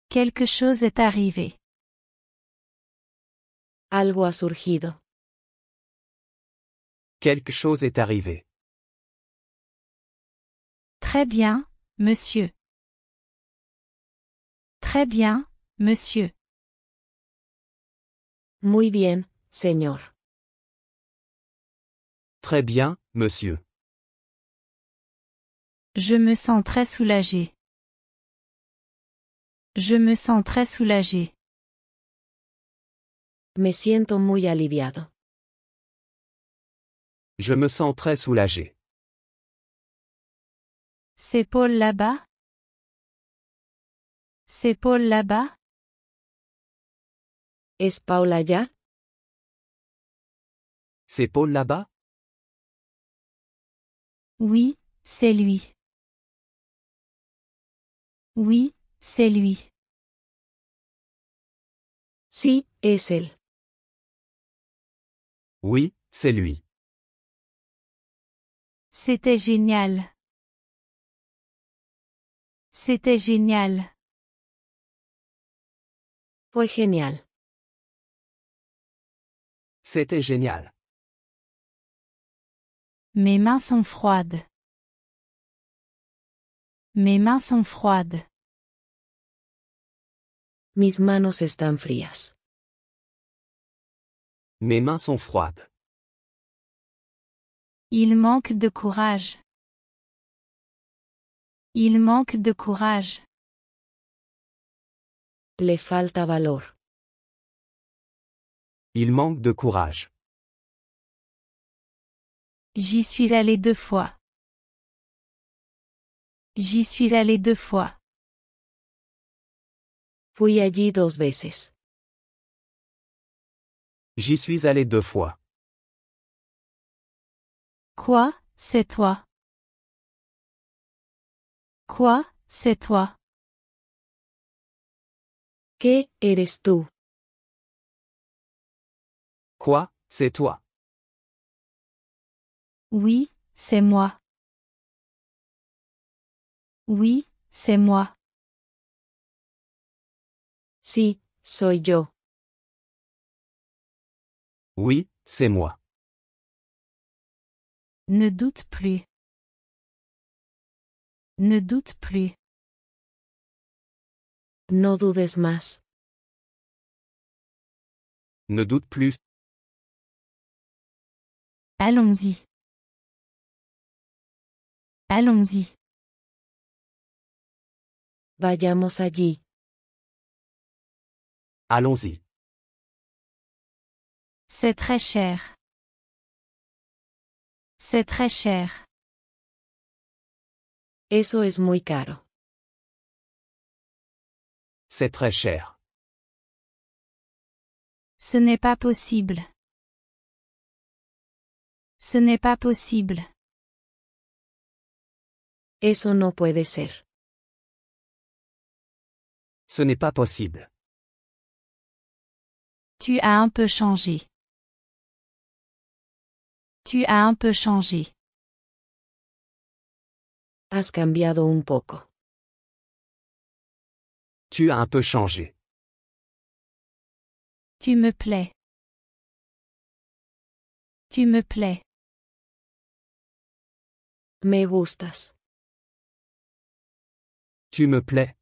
Quelque chose est arrivé. Algo ha surgido. Quelque chose est arrivé. Très bien, monsieur. Très bien, monsieur. Muy bien, señor. Très bien, monsieur. Je me sens très soulagé. Je me sens très soulagé. Me siento muy aliviado. Je me sens très soulagé. C'est Paul là-bas? C'est Paul là-bas? ¿Es Paul allá? C'est Paul là-bas? Oui, c'est lui. Oui, c'est lui. Sí, es él. Oui, c'est lui. C'était génial. C'était génial. Fue genial. C'était génial. Mes mains sont froides. Mes mains sont froides. Mis manos están frías. Mes mains sont froides. Il manque de courage. Il manque de courage. Le falta valor. Il manque de courage. J'y suis allé 2 fois. J'y suis allé 2 fois. Fui allí 2 veces. J'y suis allé 2 fois. Quoi, c'est toi? Quoi, c'est toi? ¿Qué eres tú? Quoi, c'est toi? Oui, c'est moi. Oui, c'est moi. Sí, soy yo. Oui, c'est moi. Ne doute plus. Ne doute plus. No dudes más. Ne doute plus. Allons-y. Allons-y. Vayamos allí. Allons-y. C'est très cher. C'est très cher. Eso es muy caro. C'est très cher. Ce n'est pas possible. Ce n'est pas possible. Eso no puede ser. Ce n'est pas possible. Tu as un peu changé. Tu as un peu changé. Has cambiado un poco. Tu as un peu changé. Tu me plais. Tu me plais. Me gustas. Tu me plais.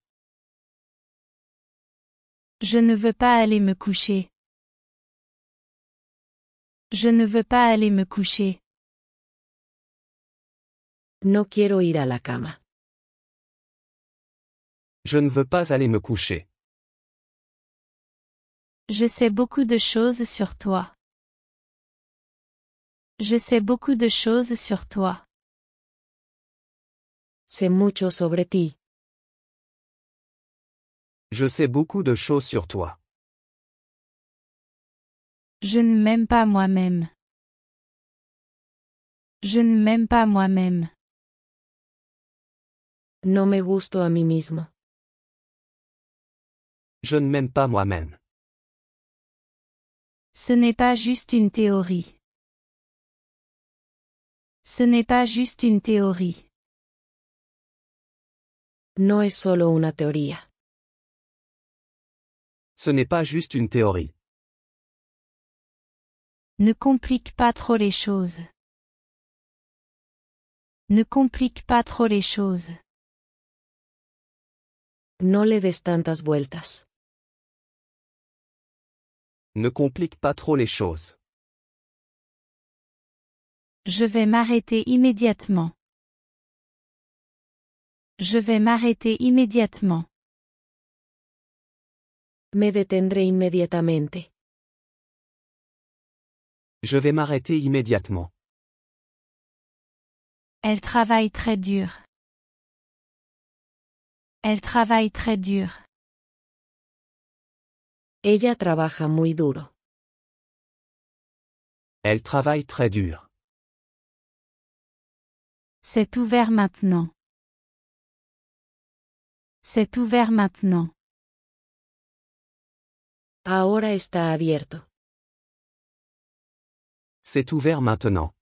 Je ne veux pas aller me coucher. Je ne veux pas aller me coucher. No quiero ir a la cama. Je ne veux pas aller me coucher. Je sais beaucoup de choses sur toi. Je sais beaucoup de choses sur toi. Sé mucho sobre ti. Je sais beaucoup de choses sur toi. Je ne m'aime pas moi-même. Je ne m'aime pas moi-même. No me gusto a mí mismo. Je ne m'aime pas moi-même. Ce n'est pas juste une théorie. Ce n'est pas juste une théorie. No es solo una teoría. Ce n'est pas juste une théorie. Ne complique pas trop les choses. Ne complique pas trop les choses. No le des tantas vueltas. Ne complique pas trop les choses. Je vais m'arrêter immédiatement. Je vais m'arrêter immédiatement. Me detendré inmediatamente. Je vais m'arrêter immédiatement. Elle travaille très dur. Elle travaille très dur. Ella trabaja muy duro. Elle travaille très dur. C'est ouvert maintenant. C'est ouvert maintenant. Ahora está abierto. C'est ouvert maintenant.